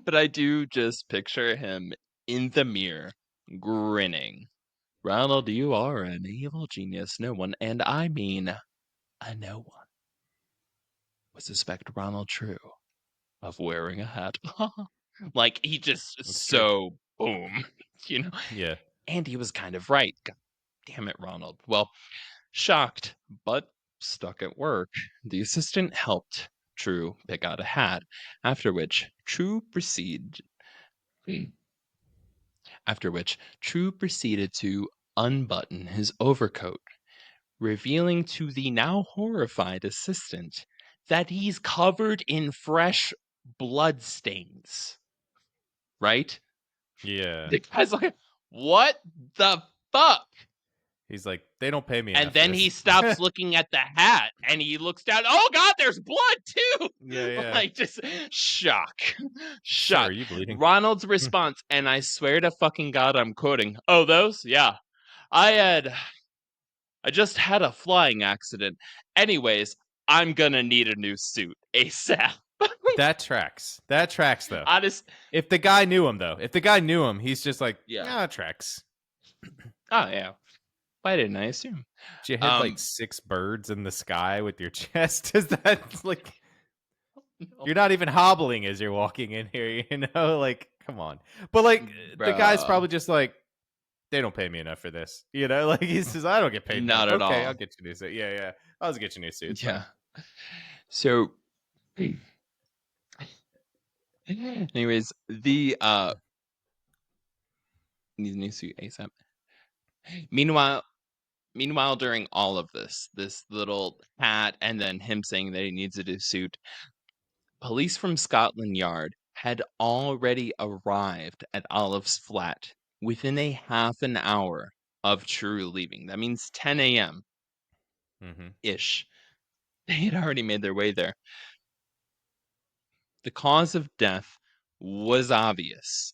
but I do just picture him in the mirror, grinning. Ronald, you are an evil genius. No one, and I mean no one, would suspect Ronald True of wearing a hat. Like, he just That's true. so boom, you know? Yeah. And he was kind of right. God damn it, Ronald. Well, shocked, but stuck at work, the assistant helped True pick out a hat, after which True proceeded to unbutton his overcoat, revealing to the now horrified assistant that he's covered in fresh blood stains. Right? Yeah. The guy's like, what the fuck? He's like, they don't pay me And enough for then this. he stops looking at the hat and he looks down. Oh God, there's blood too. Yeah. Like, just shock. Sir, Shock. are you bleeding? Ronald's response, and I swear to fucking God, I'm quoting. Oh, those? Yeah. I just had a flying accident. Anyways, I'm gonna need a new suit ASAP. That tracks. That tracks, though. Honest. If the guy knew him, though, he's just like, Yeah. it tracks. Oh yeah. Why didn't I assume? Did you hit like 6 birds in the sky with your chest? Is that like you're not even hobbling as you're walking in here, you know? Like, come on. But like the guy's Bruh. probably just like, they don't pay me enough for this. You know, like he says, I don't get paid Not enough. at Okay, all. I'll get you a new suit. Yeah. I'll just get you a new suit. It's Yeah. fine. So anyways, the needs a new suit ASAP. Meanwhile, during all of this little hat and then him saying that he needs a new suit, police from Scotland Yard had already arrived at Olive's flat within a half an hour of True leaving. That means 10 a.m. Mm-hmm. ish. They had already made their way there. The cause of death was obvious.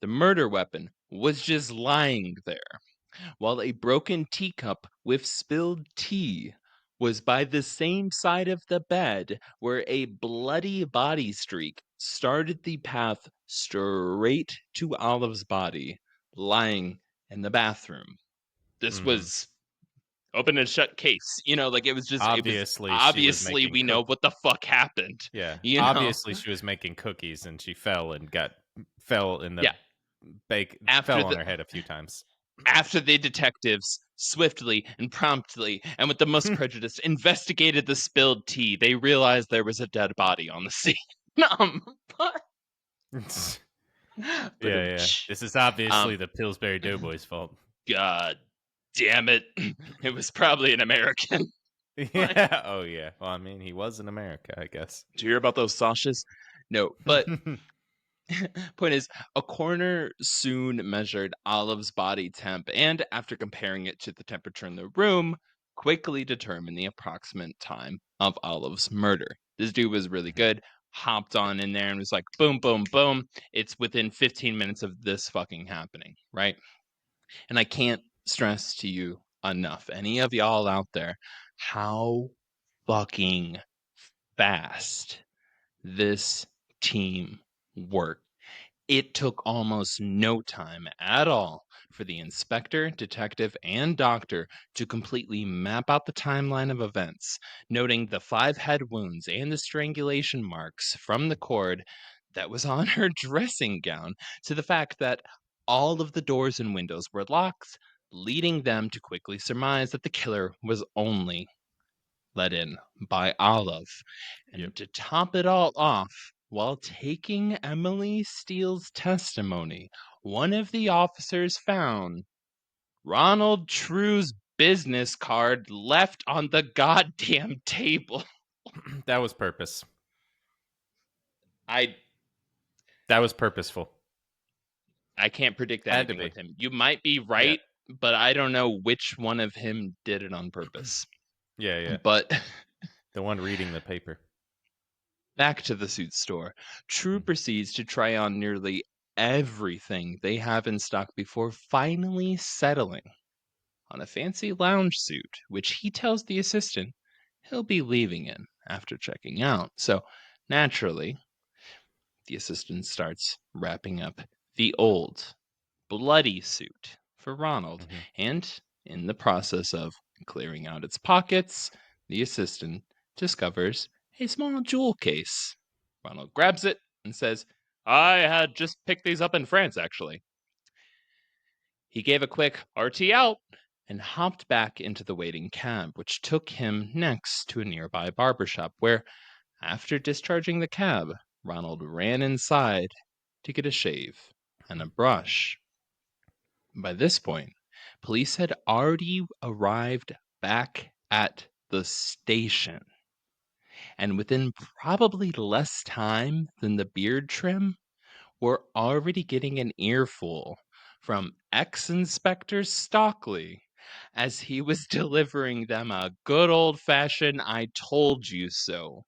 The murder weapon was just lying there, while a broken teacup with spilled tea was by the same side of the bed where a bloody body streak started the path straight to Olive's body, lying in the bathroom. This Mm-hmm. was open and shut case. Like it was Obviously, she was obviously making we know what the fuck happened. Yeah. You know? Obviously, she was making cookies and she fell in the Yeah. After fell on the her head a few times. After the detectives swiftly and promptly and with the most prejudice investigated the spilled tea, they realized there was a dead body on the scene. But, Yeah. This is obviously the Pillsbury Doughboys' fault. God damn it. It was probably an American. Yeah. Oh, yeah. Well, I mean, he was in America, I guess. Did you hear about those sausages? No, but point is, a coroner soon measured Olive's body temp and, after comparing it to the temperature in the room, quickly determined the approximate time of Olive's murder. This dude was really good, hopped on in there and was like, boom, boom, boom. It's within 15 minutes of this fucking happening, right? And I can't stress to you enough, any of y'all out there, how fucking fast this team worked. It took almost no time at all for the inspector, detective, and doctor to completely map out the timeline of events, noting the 5 head wounds and the strangulation marks from the cord that was on her dressing gown, to the fact that all of the doors and windows were locked, leading them to quickly surmise that the killer was only let in by Olive. And Yep. to top it all off, while taking Emily Steele's testimony, one of the officers found Ronald True's business card left on the goddamn table. That was purpose. I That was purposeful. can't predict Had to anything be. with him. You might be right, but I don't know which one of him did it on purpose. Yeah. But The one reading the paper. back to the suit store. True proceeds to try on nearly everything they have in stock before finally settling on a fancy lounge suit, which he tells the assistant he'll be leaving in after checking out. So, naturally, the assistant starts wrapping up the old, bloody suit for Ronald, Mhm. and in the process of clearing out its pockets, the assistant discovers a small jewel case. Ronald grabs it and says, I had just picked these up in France, actually. He gave a quick RT out and hopped back into the waiting cab, which took him next to a nearby barber shop where, after discharging the cab, Ronald ran inside to get a shave and a brush. By this point, police had already arrived back at the station, and within probably less time than the beard trim, were already getting an earful from ex-Inspector Stockley as he was delivering them a good old-fashioned "I told you so."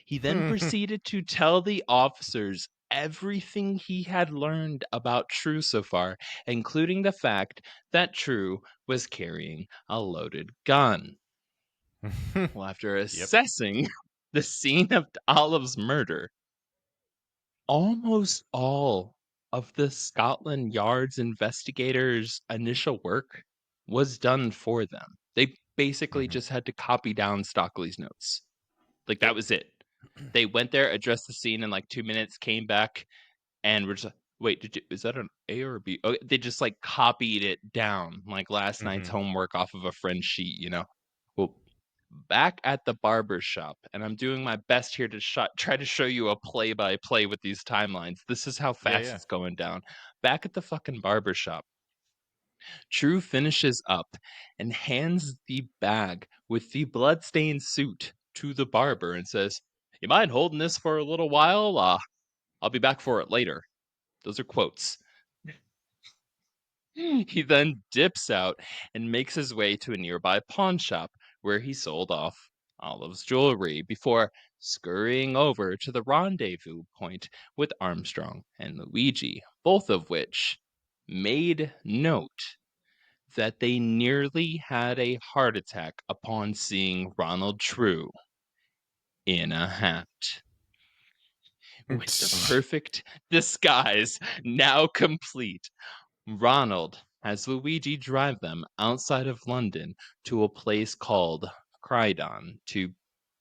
He then proceeded to tell the officers everything he had learned about True so far, including the fact that True was carrying a loaded gun. Well, after Yep. assessing the scene of Olive's murder, almost all of the Scotland Yard's investigators' initial work was done for them. They basically Mhm. just had to copy down Stockley's notes. Like, that Yep. was it. They went there, addressed the scene in like 2 minutes, came back, and were just like, wait, is that an A or a B? Oh, they just like copied it down like last night's Mhm. homework off of a friend's sheet. Well, back at the barber shop, and I'm doing my best here to try to show you a play by play with these timelines. This is how Yeah, fast yeah. it's going down. Back at the fucking barber shop, True finishes up and hands the bag with the bloodstained suit to the barber and says, "You mind holding this for a little while? I'll be back for it later." Those are quotes. He then dips out and makes his way to a nearby pawn shop where he sold off Olive's jewelry before scurrying over to the rendezvous point with Armstrong and Luigi, both of which made note that they nearly had a heart attack upon seeing Ronald True in a hat. With the perfect disguise now complete, Ronald has Luigi drive them outside of London to a place called Crydon to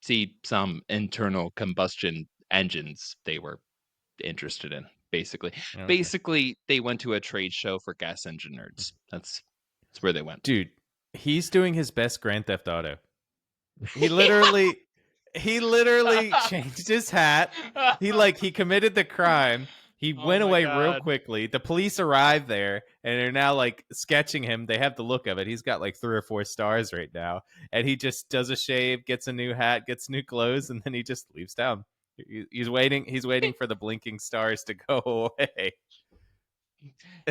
see some internal combustion engines they were interested in, basically. Okay. Basically, they went to a trade show for gas engine nerds. That's where they went. Dude, he's doing his best Grand Theft Auto. He literally changed his hat. He committed the crime. He Oh went my away real god. quickly. The police arrived there and are now like sketching him. They have the look of it. He's got like 3 or 4 stars right now. And he just does a shave, gets a new hat, gets new clothes, and then he just leaves town. He's waiting for the blinking stars to go away.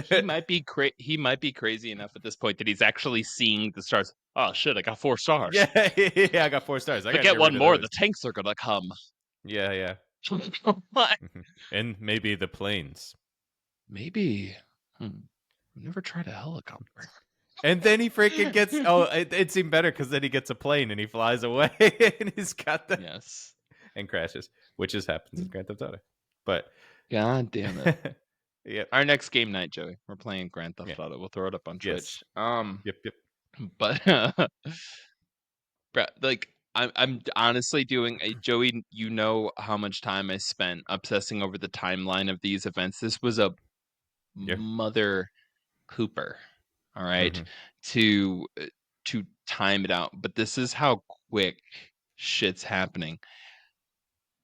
He might be crazy enough at this point that he's actually seeing the stars. Oh shit, I got 4 stars. Yeah, yeah, I got 4 stars. I If I gotta get get rid one of more, the those. tanks are gonna come. Yeah, yeah. What? And maybe the planes. Maybe. I've never tried a helicopter. And then he freaking gets. Oh, it's even better because then he gets a plane and he flies away and he's got the Yes. and crashes, which just happens in Grand Theft Auto. But God damn it. yep, Our next game night, Joey. We're playing Grand yeah, Theft Auto. We'll throw it up on yes, Twitch. yep, yep, But like I'm honestly doing Joey, you know how much time I spent obsessing over the timeline of these events. This was a yeah. mother Cooper, all right, Mm-hmm. to time it out. But this is how quick shit's happening.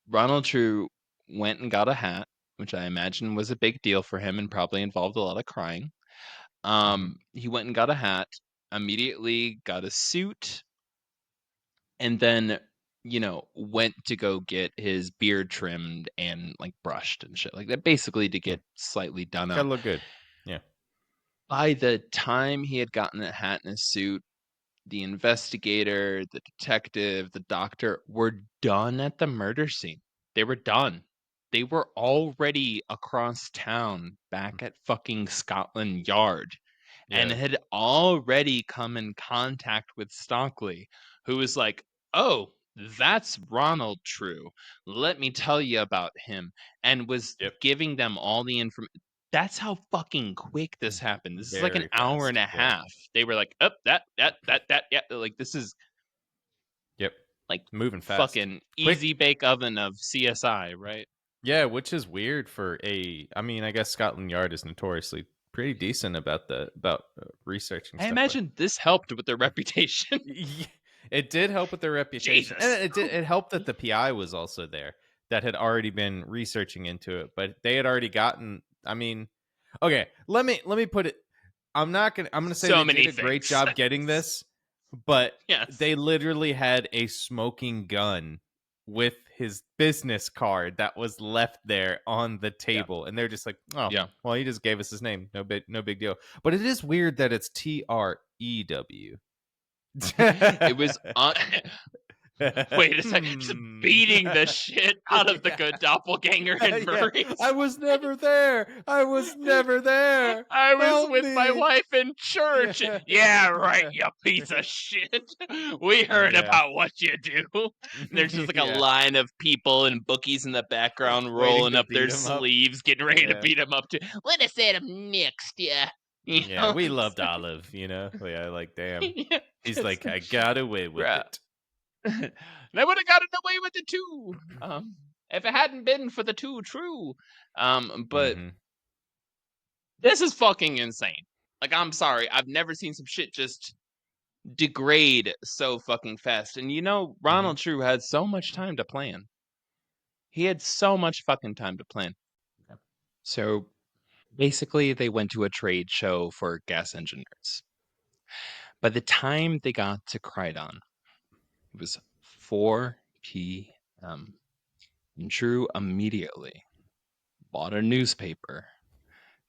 Ronald True went and got a hat, which I imagine was a big deal for him and probably involved a lot of crying. Mm-hmm. He went and got a hat, immediately got a suit, and then went to go get his beard trimmed and like brushed and shit like that, basically to Yeah, get slightly done gotta up. look good. Yeah. By the time he had gotten a hat and a suit, the investigator, the detective, the doctor were done at the murder scene. They were done. they were already across town back at fucking Scotland Yard and Yeah. had already come in contact with Stockley, who was like, "Oh, that's Ronald True. Let me tell you about him," and was Yep. giving them all the information. That's how fucking quick this happened. This is like an Very hour fast. and a Yeah. half. They were like, "Up, yeah." Like this is Yep. like Moving fast. fucking Quick. easy bake oven of CSI, right? Yeah, which is weird for a. I mean, I guess Scotland Yard is notoriously pretty decent about researching I stuff, but imagine this helped with their reputation. yeah, it did help with their reputation, and Jesus. it helped that the PI was also there that had already been researching into it, but they had already gotten. I mean, okay, let me put it. I'm gonna say So they did many a great things. job getting this, but Yes. they literally had a smoking gun with his business card that was left there on the Yeah. table, and they're just like, oh, Yeah. well, he just gave us his name, no big deal. But it is weird that it's TREW. It was on. Wait a second. Just Hmm. beating the shit out of the Yeah. good doppelganger and Yeah. I Maurice. was never there. I was never there. I was Help with my me. wife in church. Yeah. Yeah, right, you piece of shit. We heard Yeah. about what you do. And there's just like a Yeah. line of people and bookies in the background Waiting rolling to up beat their him up. sleeves, getting ready to Yeah. beat him up too. Let us at him next, yeah. You Yeah. know, We it's loved Olive, Yeah, like, damn. yeah, He's just like, I got away with bruh. it. And I would have gotten away with it too. If it hadn't been for the two true. But Hmm. this is fucking insane. Like, I'm sorry, I've never seen some shit just degrade so fucking fast. And Hmm. Ronald True had so much time to plan. He had so much fucking time to plan. So basically, they went to a trade show for gas engineers. By the time they got to Crydon, it was 4 p.m. And True immediately bought a newspaper,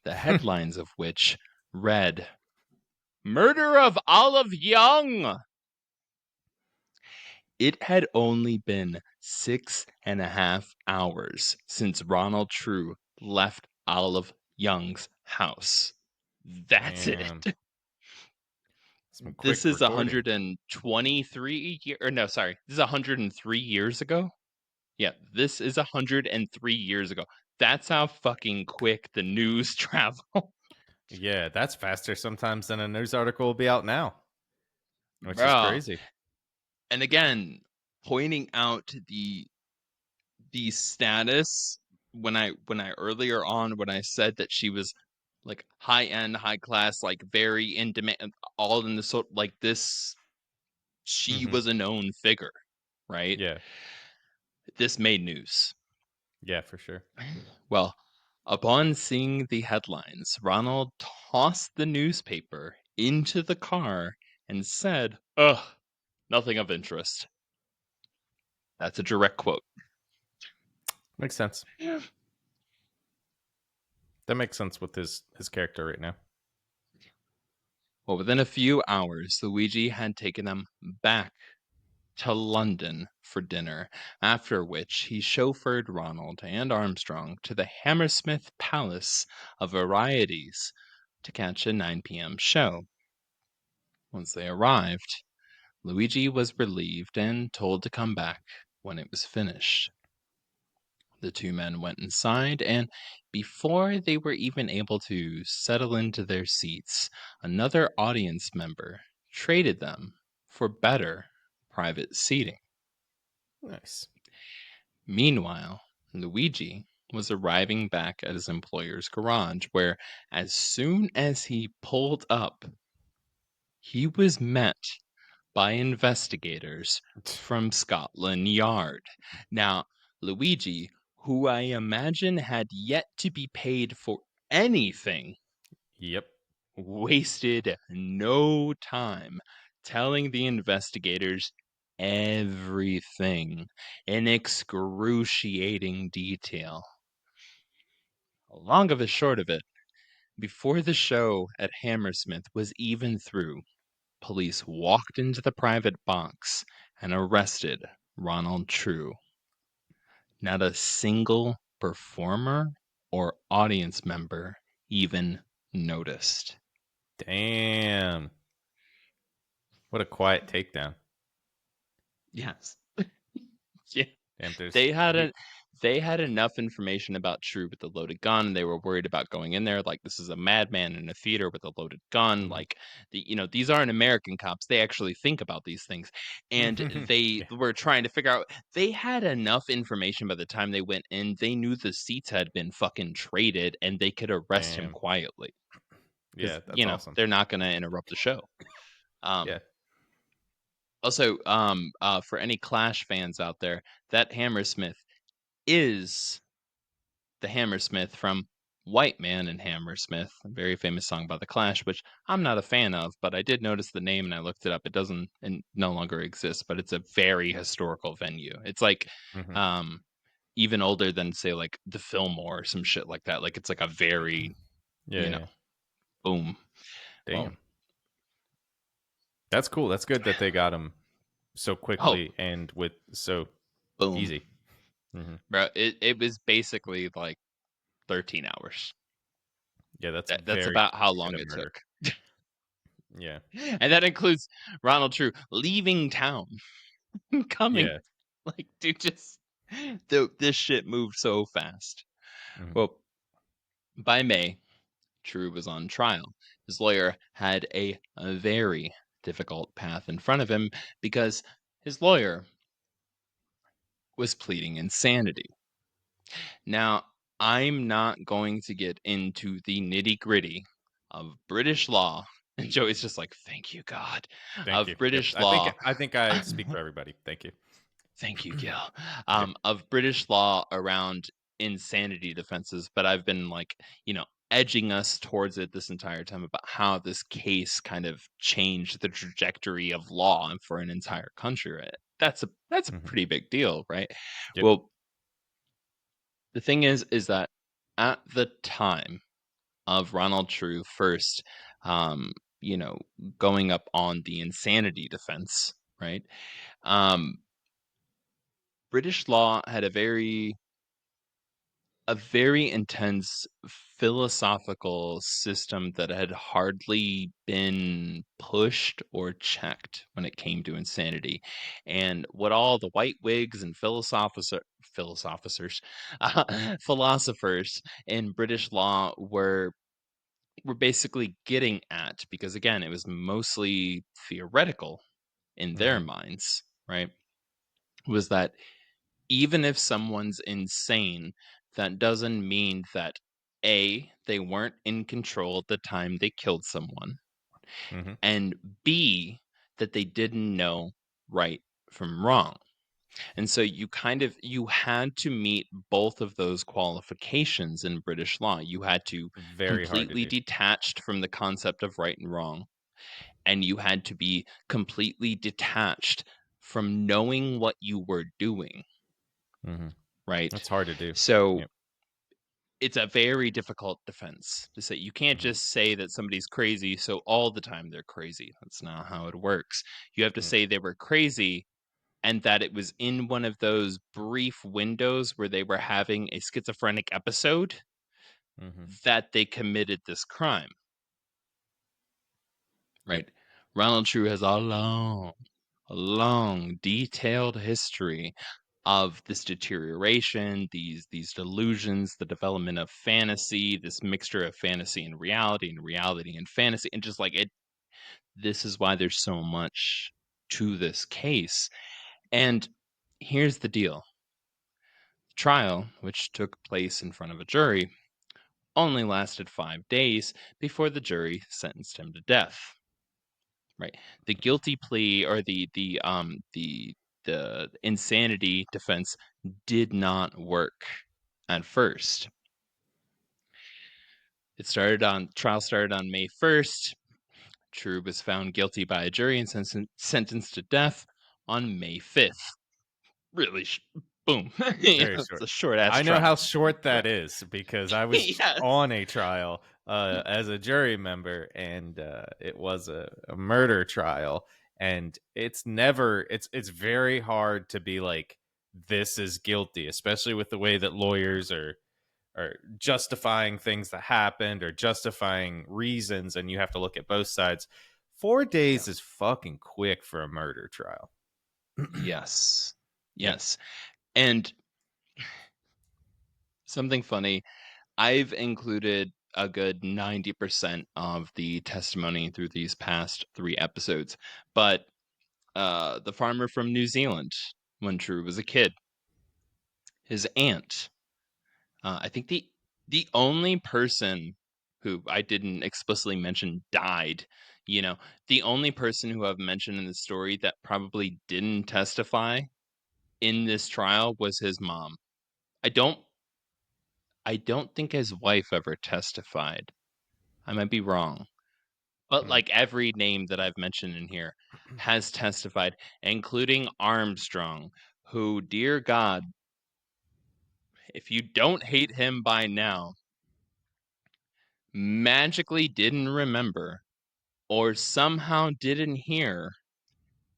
the headlines of which read, "Murder of Olive Young." It had only been 6.5 hours since Ronald True left Olive Young's house. That's Damn. it. Some This quick is recording. 123 or no, sorry. This is 103 years ago. Yeah, this is 103 years ago. That's how fucking quick the news travel. Yeah, that's faster sometimes than a news article will be out now, which is Bro. crazy. And again, pointing out the status when I earlier on when I said that she was like high end, high class, like very in demand, all in the sort like this, she Hmm. was a known figure, right? Yeah. This made news. Yeah, for sure. Well, upon seeing the headlines, Ronald tossed the newspaper into the car and said, "Ugh, nothing of interest." That's a direct quote. Makes sense. That makes sense with his character right now. Well, within a few hours, Luigi had taken them back to London for dinner, after which he chauffeured Ronald and Armstrong to the Hammersmith Palace of Varieties to catch a 9 p.m. show. Once they arrived, Luigi was relieved and told to come back when it was finished. The two men went inside, and before they were even able to settle into their seats, another audience member traded them for better private seating. Nice. Meanwhile, Luigi was arriving back at his employer's garage, where as soon as he pulled up, he was met by investigators from Scotland Yard. Now, Luigi, who I imagine had yet to be paid for anything, Yep. wasted no time telling the investigators everything in excruciating detail. Long of the short of it, before the show at Hammersmith was even through, police walked into the private box and arrested Ronald True. Not a single performer or audience member even noticed. Damn. What a quiet takedown. Yes. Yeah. Damn, They had enough information about True with the loaded gun, and they were worried about going in there like this is a madman in a theater with a loaded gun. Like these aren't American cops. They actually think about these things. And they Yeah. were trying to figure out they had enough information by the time they went in. They knew the seats had been fucking traded and they could arrest him Damn. quietly. Because, Yeah, that's awesome. they're not gonna interrupt the show. Yeah. Also, for any Clash fans out there, that Hammersmith is the Hammersmith from White Man and Hammersmith, a very famous song by the Clash, which I'm not a fan of, but I did notice the name and I looked it up. It doesn't and no longer exists, but it's a very historical venue. It's like Mhm. even older than say like the Fillmore or some shit like that. Like it's like a very, Yeah. boom. Damn. Well, That's cool. That's good that they got him so oh, quickly and with so boom. easy. Mhm. Bro, it was basically like 13 hours. Yeah, that's That's very about how long good at it murder. took. Yeah. And that includes Ronald True leaving town, coming. Yeah. Like, dude, just this shit moved so fast. Mhm. Well, by May, True was on trial. His lawyer had a very difficult path in front of him because his lawyer was pleading insanity. Now, I'm not going to get into the nitty gritty of British law. And Joey's just like, thank you, God, Thank of you. Yep. British I think law. I think I speak for everybody. Thank you. Thank you, Gil. Yep. Of British law around insanity defenses, but I've been like, edging us towards it this entire time about how this case kind of changed the trajectory of law and for an entire country. Right? That's a Mhm. pretty big deal, right? Yep. Well, the thing is that at the time of Ronald True first, you know, going up on the insanity defense, right? Um, British law had a very intense philosophical system that had hardly been pushed or checked when it came to insanity. And what all the white wigs and philosophers in British law were basically getting at, because again, it was mostly theoretical in their Mhm. minds, right? Was that even if someone's insane, that doesn't mean that A, they weren't in control at the time they killed someone, Mhm. and B, that they didn't know right from wrong. And so you had to meet both of those qualifications in British law. You had to Very hard to completely do. detached from the concept of right and wrong, and you had to be completely detached from knowing what you were doing, Mhm. right? That's hard to do. So Yep. it's a very difficult defense to say. You can't Mhm. just say that somebody's crazy, so all the time they're crazy. That's not how it works. You have to Yep. say they were crazy and that it was in one of those brief windows where they were having a schizophrenic episode Mhm. that they committed this crime, Yep. right? Ronald True has a long, detailed history of this deterioration, these delusions, the development of fantasy, this mixture of fantasy and reality and fantasy, and just like it. This is why there's so much to this case. And here's the deal: the trial, which took place in front of a jury, only lasted 5 days before the jury sentenced him to death. Right. The guilty plea or the insanity defense did not work at first. Trial started on May 1st. True was found guilty by a jury and sentenced to death on May 5th. Really, boom. Very It's short. a short ass I know how trial. short Right. that is because I was Yes. on a trial as a jury member, and it was a murder trial. And it's very hard to be like this is guilty, especially with the way that lawyers are justifying things that happened or justifying reasons, and you have to look at both sides. 4 days is fucking quick for a murder trial. Yes. Yeah. Yes. And something funny, I've included a good 90% of the testimony through these past 3 episodes, but the farmer from New Zealand, when True was a kid, his aunt, I think the only person who I didn't explicitly mention died, the only person who I've mentioned in the story that probably didn't testify in this trial was his mom. I don't think his wife ever testified. I might be wrong. But like every name that I've mentioned in here has testified, including Armstrong, who, dear God, if you don't hate him by now, magically didn't remember or somehow didn't hear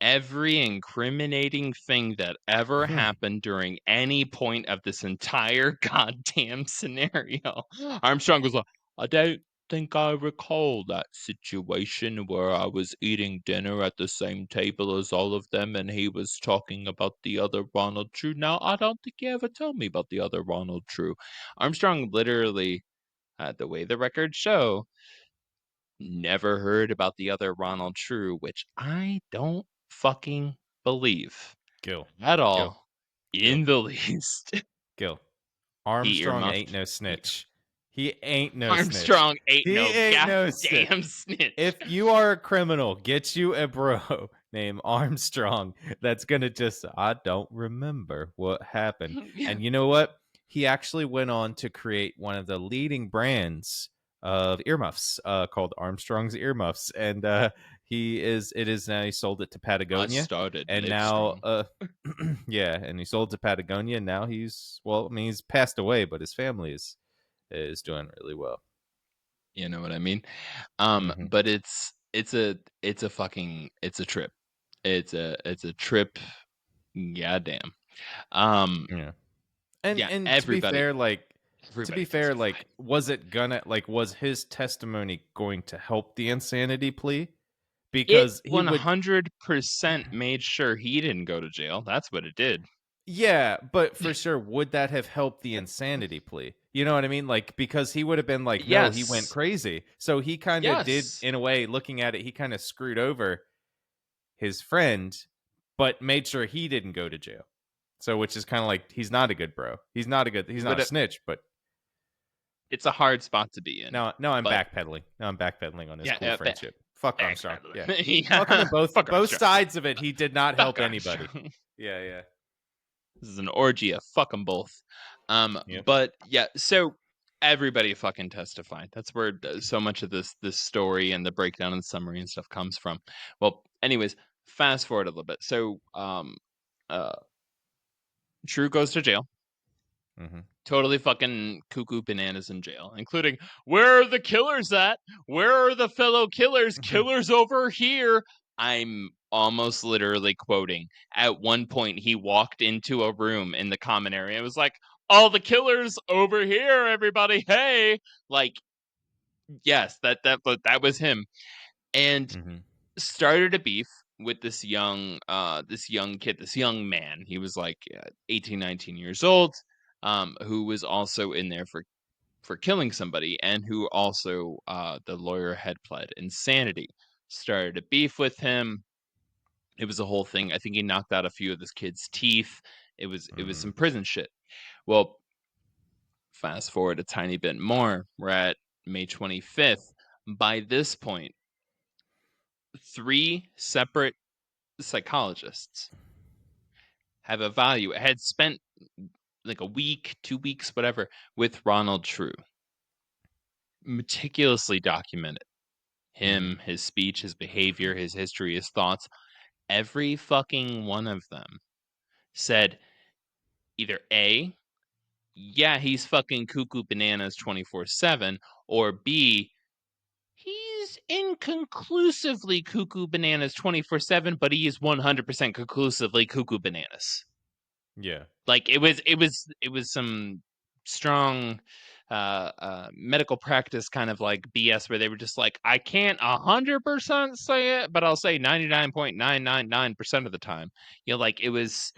every incriminating thing that ever happened during any point of this entire goddamn scenario. Armstrong was like, I don't think I recall that situation where I was eating dinner at the same table as all of them and he was talking about the other Ronald True. Now, I don't think he ever told me about the other Ronald True. Armstrong literally, the way the records show, never heard about the other Ronald True, which I don't fucking believe Gil. at Gil. all Gil. in the least. Gil. He Armstrong ain't earmuffed. no snitch. He ain't no snitch. Armstrong ain't He no ain't no snitch. goddamn snitch. If you are a criminal, get you a bro named Armstrong that's gonna just, I don't remember what happened. And you know what? He actually went on to create one of the leading brands of earmuffs called Armstrong's Earmuffs. And it is now, he sold it to I Patagonia. started And now Livestrong. yeah, and he sold to Patagonia, and now he's, well, I mean, he's passed away, but his family is doing really well. You know what I mean? Mhm. But it's a fucking it's a trip. It's a trip. Goddamn. Yeah. Yeah, And to be everybody fair, testified. was it gonna, like, was his testimony going to help the insanity plea? It Because he would 100% made sure he didn't go to jail. That's what it did. Yeah, but for sure, would that have helped the insanity plea? You know what I mean? Like, because he would have been like, no, he went Yes. crazy. So he kind of did, Yes. in a way, looking at it, he kind of screwed over his friend, but made sure he didn't go to jail. So, which is kind of like, he's not a good bro. He's not But a snitch, but it's a hard spot to be in. now I'm But backpedaling. Now I'm backpedaling on his yeah, cool friendship. Fuck Armstrong. Yeah. backpedaling. Fuck him in Yeah. Fuck both Armstrong. sides of it. He did not Fuck help anybody. Armstrong. Yeah, yeah. This is an orgy of fuck them both. Yep. But yeah, so everybody fucking testified. That's where so much of this story and the breakdown and summary and stuff comes from. Well, anyways, fast forward a little bit. So uh True goes to jail. Mm-hmm. Totally fucking cuckoo bananas in jail, including, where are the killers at? Where are the fellow killers? Killers over here. I'm almost literally quoting. At one point, he walked into a room in the common area. It was like, all the killers over here, everybody. Hey, like, yes, that was him, and Mm-hmm. started a beef with this young kid, this young man. He was like 18, 19 years old, who was also in there for killing somebody, and who also the lawyer had pled insanity. Started a beef with him. It was a whole thing. I think he knocked out a few of this kid's teeth. It was Mm-hmm. some prison shit. Well, fast forward a tiny bit more. We're at May 25th. By this point, 3 separate psychologists had spent like a week, 2 weeks, whatever, with Ronald True. Meticulously documented Mm-hmm. him, his speech, his behavior, his history, his thoughts. Every fucking one of them said either A, yeah, he's fucking cuckoo bananas 24/7, or B, he's inconclusively cuckoo bananas 24/7, but he is 100% conclusively cuckoo bananas. Yeah. Like it was some strong medical practice kind of like BS where they were just like, I can't 100% say it, but I'll say 99.999% of the time. Like it was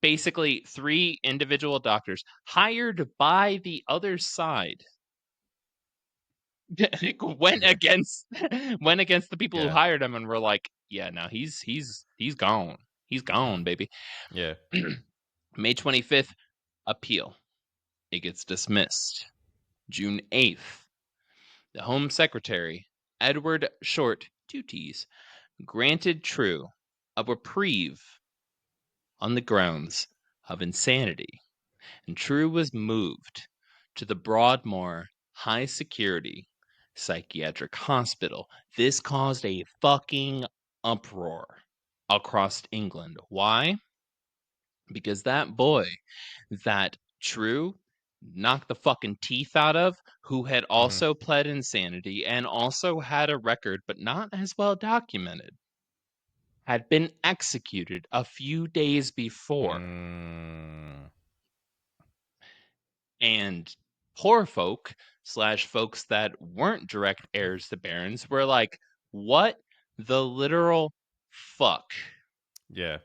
basically 3 individual doctors hired by the other side went Yeah. against the people who Yeah. hired him and were like, yeah, no, he's gone. He's gone, baby. Yeah. May 25th, appeal. It gets dismissed. June 8th, the Home Secretary, Edward Short, 2 T's, granted True a reprieve on the grounds of insanity, and True was moved to the Broadmoor High Security Psychiatric Hospital. This caused a fucking uproar across England. Why? Because that boy that True knocked the fucking teeth out of, who had also pled insanity and also had a record, but not as well documented, had been executed a few days before. And poor folk / folks that weren't direct heirs to barons were like, what the literal fuck? Yeah.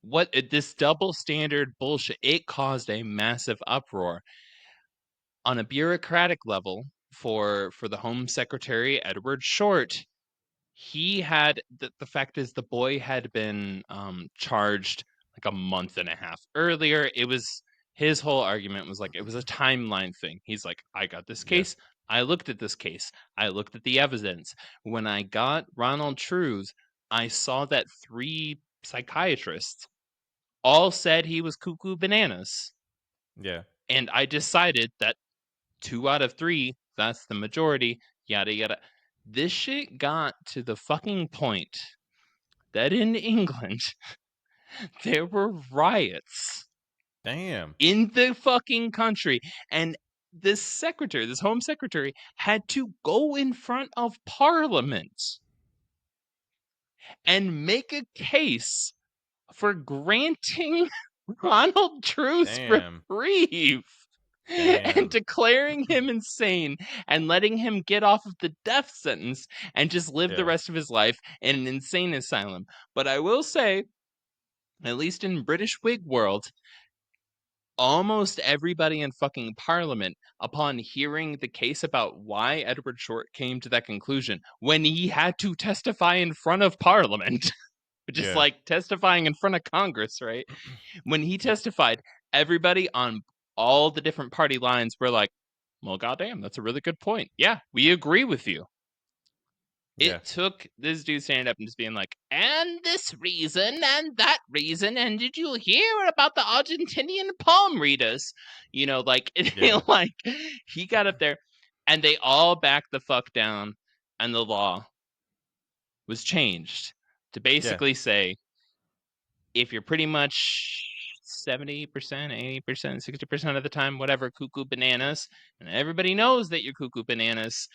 What this double standard bullshit? It caused a massive uproar on a bureaucratic level for the Home Secretary, Edward Short. He had the fact is the boy had been charged like a month and a half earlier. It was his whole argument was like it was a timeline thing. He's like, I got this Yeah. case. I looked at this case. I looked at the evidence. When I got Ronald True's, I saw that 3 psychiatrists all said he was cuckoo bananas. Yeah. And I decided that 2 out of 3, that's the majority, yada yada. This shit got to the fucking point that in England there were riots Damn. in the fucking country, and this Home Secretary, had to go in front of Parliament and make a case for granting Ronald True's Damn. reprieve and Damn. declaring him insane and letting him get off of the death sentence and just live the Yeah. rest of his life in an insane asylum. But I will say, at least in British Whig world, almost everybody in fucking Parliament, upon hearing the case about why Edward Short came to that conclusion, when he had to testify in front of Parliament, which is Yeah. like testifying in front of Congress, right? When he testified, everybody on all the different party lines were like, well, goddamn, that's a really good point. Yeah, we agree with you. Yeah. It took this dude standing up and just being like, and this reason and that reason, and did you hear about the Argentinian palm readers? Like, Yeah. like he got up there, and they all backed the fuck down, and the law was changed to basically say, if you're pretty much 70%, 80%, 60% of the time, whatever, cuckoo bananas, and everybody knows that you're cuckoo bananas,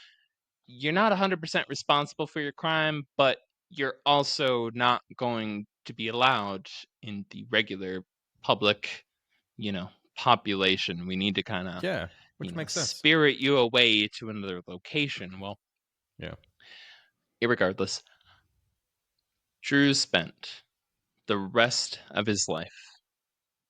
you're not 100% responsible for your crime, but you're also not going to be allowed in the regular public, population. We need to kind of, Yeah. Which makes sense. spirit you away to another location. Well, Yeah. irregardless, Drew spent the rest of his life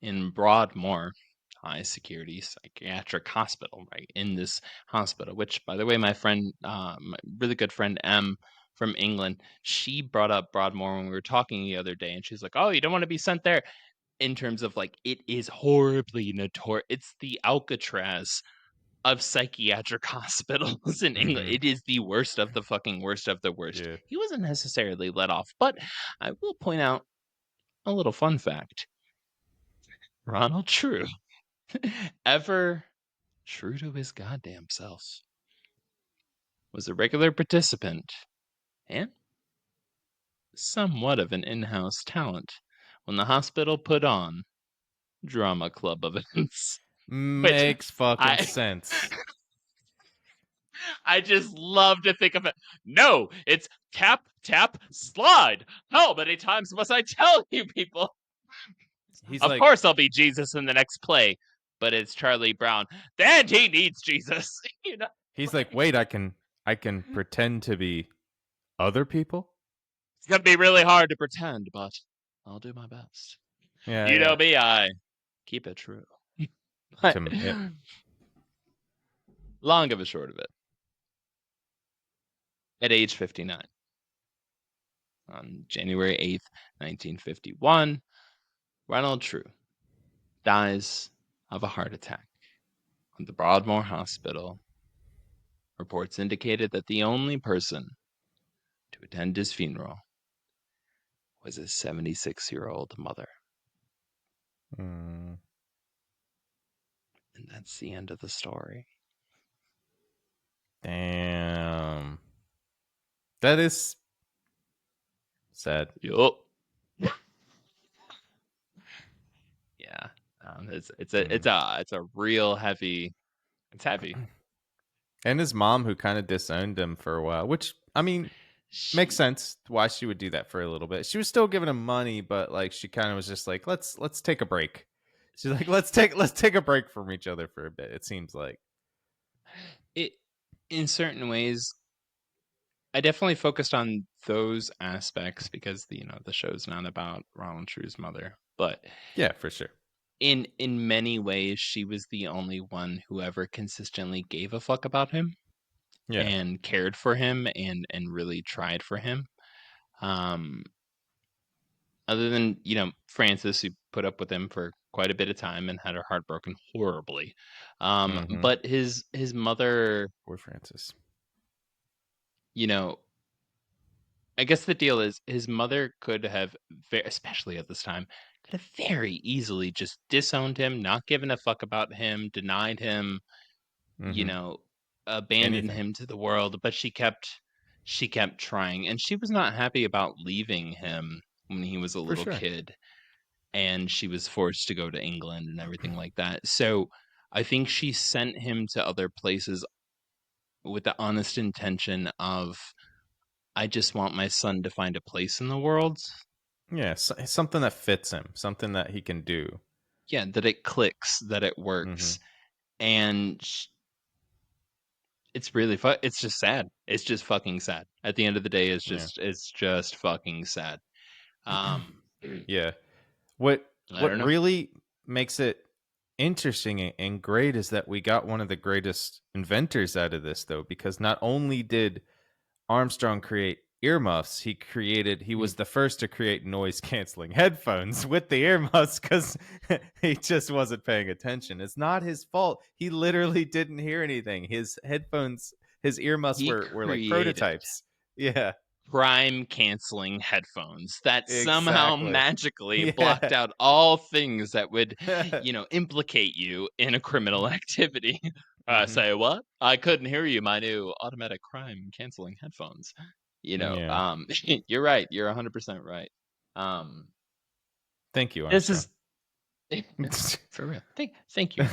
in Broadmoor High Security Psychiatric Hospital, right? In this hospital, which, by the way, my friend, my really good friend M from England, she brought up Broadmoor when we were talking the other day, and she's like, "Oh, you don't want to be sent there." In terms of like, it is horribly notorious. It's the Alcatraz of psychiatric hospitals in England. It is the worst of the fucking worst of the worst. Yeah. He wasn't necessarily let off, but I will point out a little fun fact. Ronald True, ever true to his goddamn self, was a regular participant and somewhat of an in-house talent when the hospital put on drama club events. Which Makes fucking I sense. I just love to think of it. No, it's tap, tap, slide. How many times must I tell you people? He's Of like, course I'll be Jesus in the next play, but it's Charlie Brown. Then he needs Jesus. You know? he's like, wait, I can pretend to be other people. It's gonna be really hard to pretend, but I'll do my best. Yeah, You yeah. know me, I keep it true. But Yep. long of a short of it, at age 59, on January 8th, 1951, Ronald True dies of a heart attack at the Broadmoor Hospital. Reports indicated that the only person to attend his funeral was his 76-year-old mother. Mm, And that's the end of the story. damn. That is sad. Yup. Yeah. It's a real heavy. It's heavy. And his mom, who kind of disowned him for a while, which I mean makes She, sense why she would do that for a little bit. She was still giving him money, but like she kind of was just like, let's take a break. She's like, let's take a break from each other for a bit. It seems like. it in certain ways, I definitely focused on those aspects because the show's not about Ronald True's mother, but Yeah, for sure. in many ways, she was the only one who ever consistently gave a fuck about him Yeah. and cared for him and really tried for him. Other than Frances, who put up with him for quite a bit of time and had her heart broken horribly. Mm-hmm. But his mother, Poor Francis. I guess the deal is his mother could have, especially at this time, could have very easily just disowned him, not given a fuck about him, denied him, you Mm-hmm. know, abandoned Anything. him to the world. But she kept trying, and she was not happy about leaving him when he was a For little sure. kid, and she was forced to go to England and everything like that. So I think she sent him to other places with the honest intention of, I just want my son to find a place in the world. Yeah, something that fits him, something that he can do. Yeah, that it clicks, that it Mm-hmm. works. And it's really it's just sad. It's just fucking sad. At the end of the day, Yeah. it's just fucking sad. Um Yeah. What I don't know. really makes it interesting and great is that we got one of the greatest inventors out of this, though, because not only did Armstrong create earmuffs, he Mm. was the first to create noise canceling headphones with the earmuffs because he just wasn't paying attention. It's not his fault. He literally didn't hear anything. His headphones, his earmuffs He were like created prototypes. Yeah, crime canceling headphones that somehow exactly. magically blocked Yeah. out all things that would, implicate you in a criminal activity. Hmm. Say what? I couldn't hear you. My new automatic crime canceling headphones. Yeah. You're right. You're 100% right. Um, Thank you, this Armstrong. is for real. Thank you,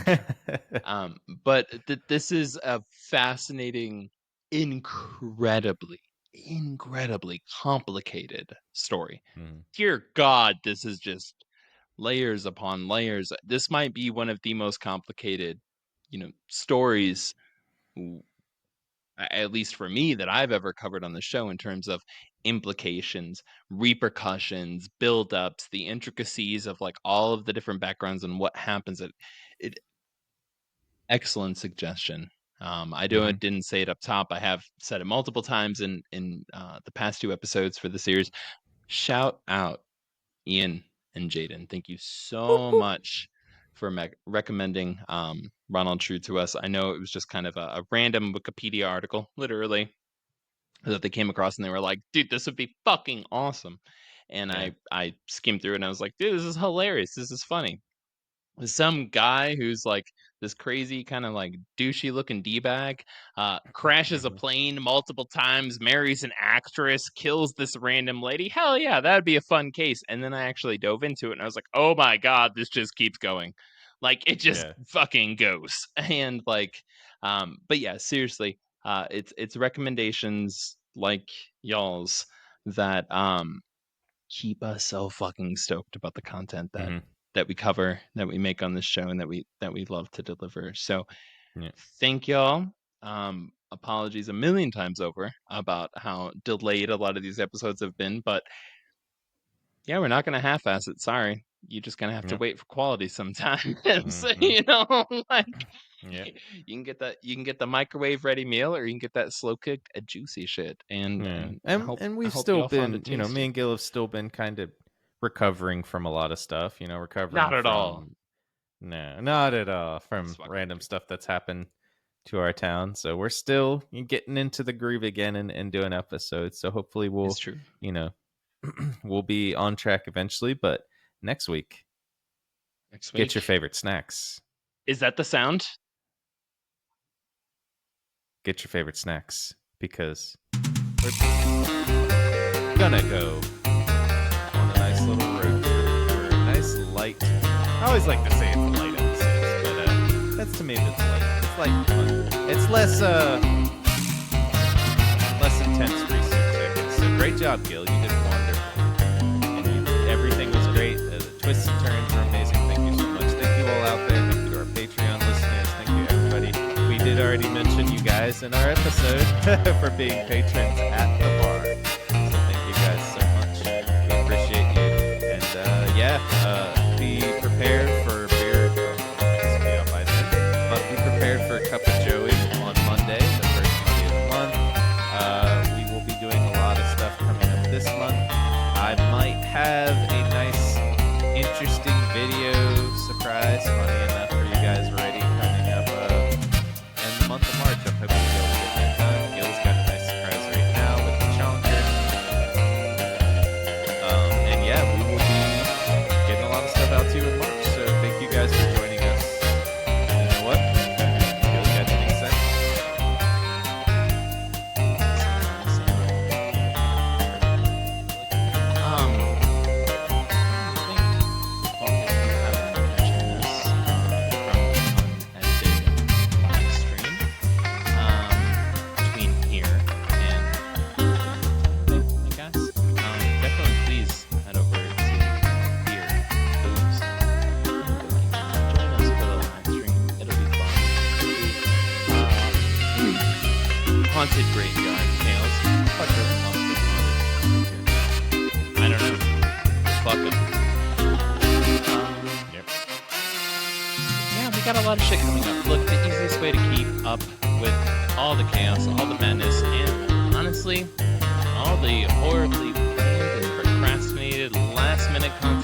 Armstrong. But this is a fascinating, incredibly, incredibly complicated story. Mm, Dear God, this is just layers upon layers. This might be one of the most complicated, stories, at least for me, that I've ever covered on the show in terms of implications, repercussions, buildups, the intricacies of like all of the different backgrounds and what happens. It Excellent suggestion. mhm. Didn't say it up top. I have said it multiple times in the past two episodes for the series. Shout out Ian and Jaden. Thank you Whoop, so whoop. much for recommending Ronald True to us. I know it was just kind of a random Wikipedia article, literally, that they came across, and they were like, "Dude, this would be fucking awesome." And Yeah. I skimmed through, and I was like, "Dude, this is hilarious. This is funny." Some guy who's like this crazy kind of like douchey looking d-bag crashes a Mhm. plane multiple times, marries an actress, kills this random lady. Hell yeah, that'd be a fun case. And then I actually dove into it, and I was like, oh my God, this just keeps going. Like it just Yeah. fucking goes. And like but yeah, seriously, it's recommendations like y'all's that keep us so fucking stoked about the content that Mhm. that we cover, that we make on this show, and that we love to deliver. So Yeah. thank y'all. Apologies a million times over about how delayed a lot of these episodes have been, but yeah, we're not gonna half-ass it. Sorry. You're just gonna have to Yeah. wait for quality sometimes. Mhm. Like Yeah. you can get the microwave ready meal, or you can get that slow cooked juicy shit. And Yeah. I hope And I we've hope still y'all found it been, me tasty. and Gil have still been kind of recovering from a lot of stuff, recovering Not at all. from no, not at all from Fucking random kidding. stuff that's happened to our town. So we're still getting into the groove again and doing episodes. So hopefully we'll, It's true. we'll be on track eventually. But next week, Next get your week. favorite snacks. Is that the sound? Get your favorite snacks because we're gonna go on a nice little road trip or a nice light. I always like to say it's a light episode, but that's to me that's light. It's light and fun. It's less intense research, I guess. So great job, Gil. You did wonderful. And everything was great. The twists and turns were amazing. Thank you so much. Thank you all out there. Thank you to our Patreon listeners. Thank you, everybody. We did already mention you guys in our episode for being patrons at the bar. So thank you guys so much. We appreciate you. And be prepared for beer. This will be out by then. But be prepared for a cup of Joey on Monday, the first Monday of the month. We will be doing a lot of stuff coming up this month. I might have a nice, interesting video surprise, funny enough, for you guys already coming up in the month of March. I'm hoping to be able to get that done. Gil's got a nice surprise right now with the challenger. And yeah, we will be getting a lot of stuff out to you in March. So thank you guys for joining us. And you know what? Gil, got anything to say? Between here and I guess. Definitely please head over to Beer Booze. Join us for the live stream. It'll be fun. It'll be haunted graveyard tales. Fuck it, haunted. I don't know. Fuck it. Yep. Yeah, we got a lot of shit coming up. Look, the easiest way to keep up with all the chaos, all the madness, and honestly, all the horribly planned and procrastinated last-minute content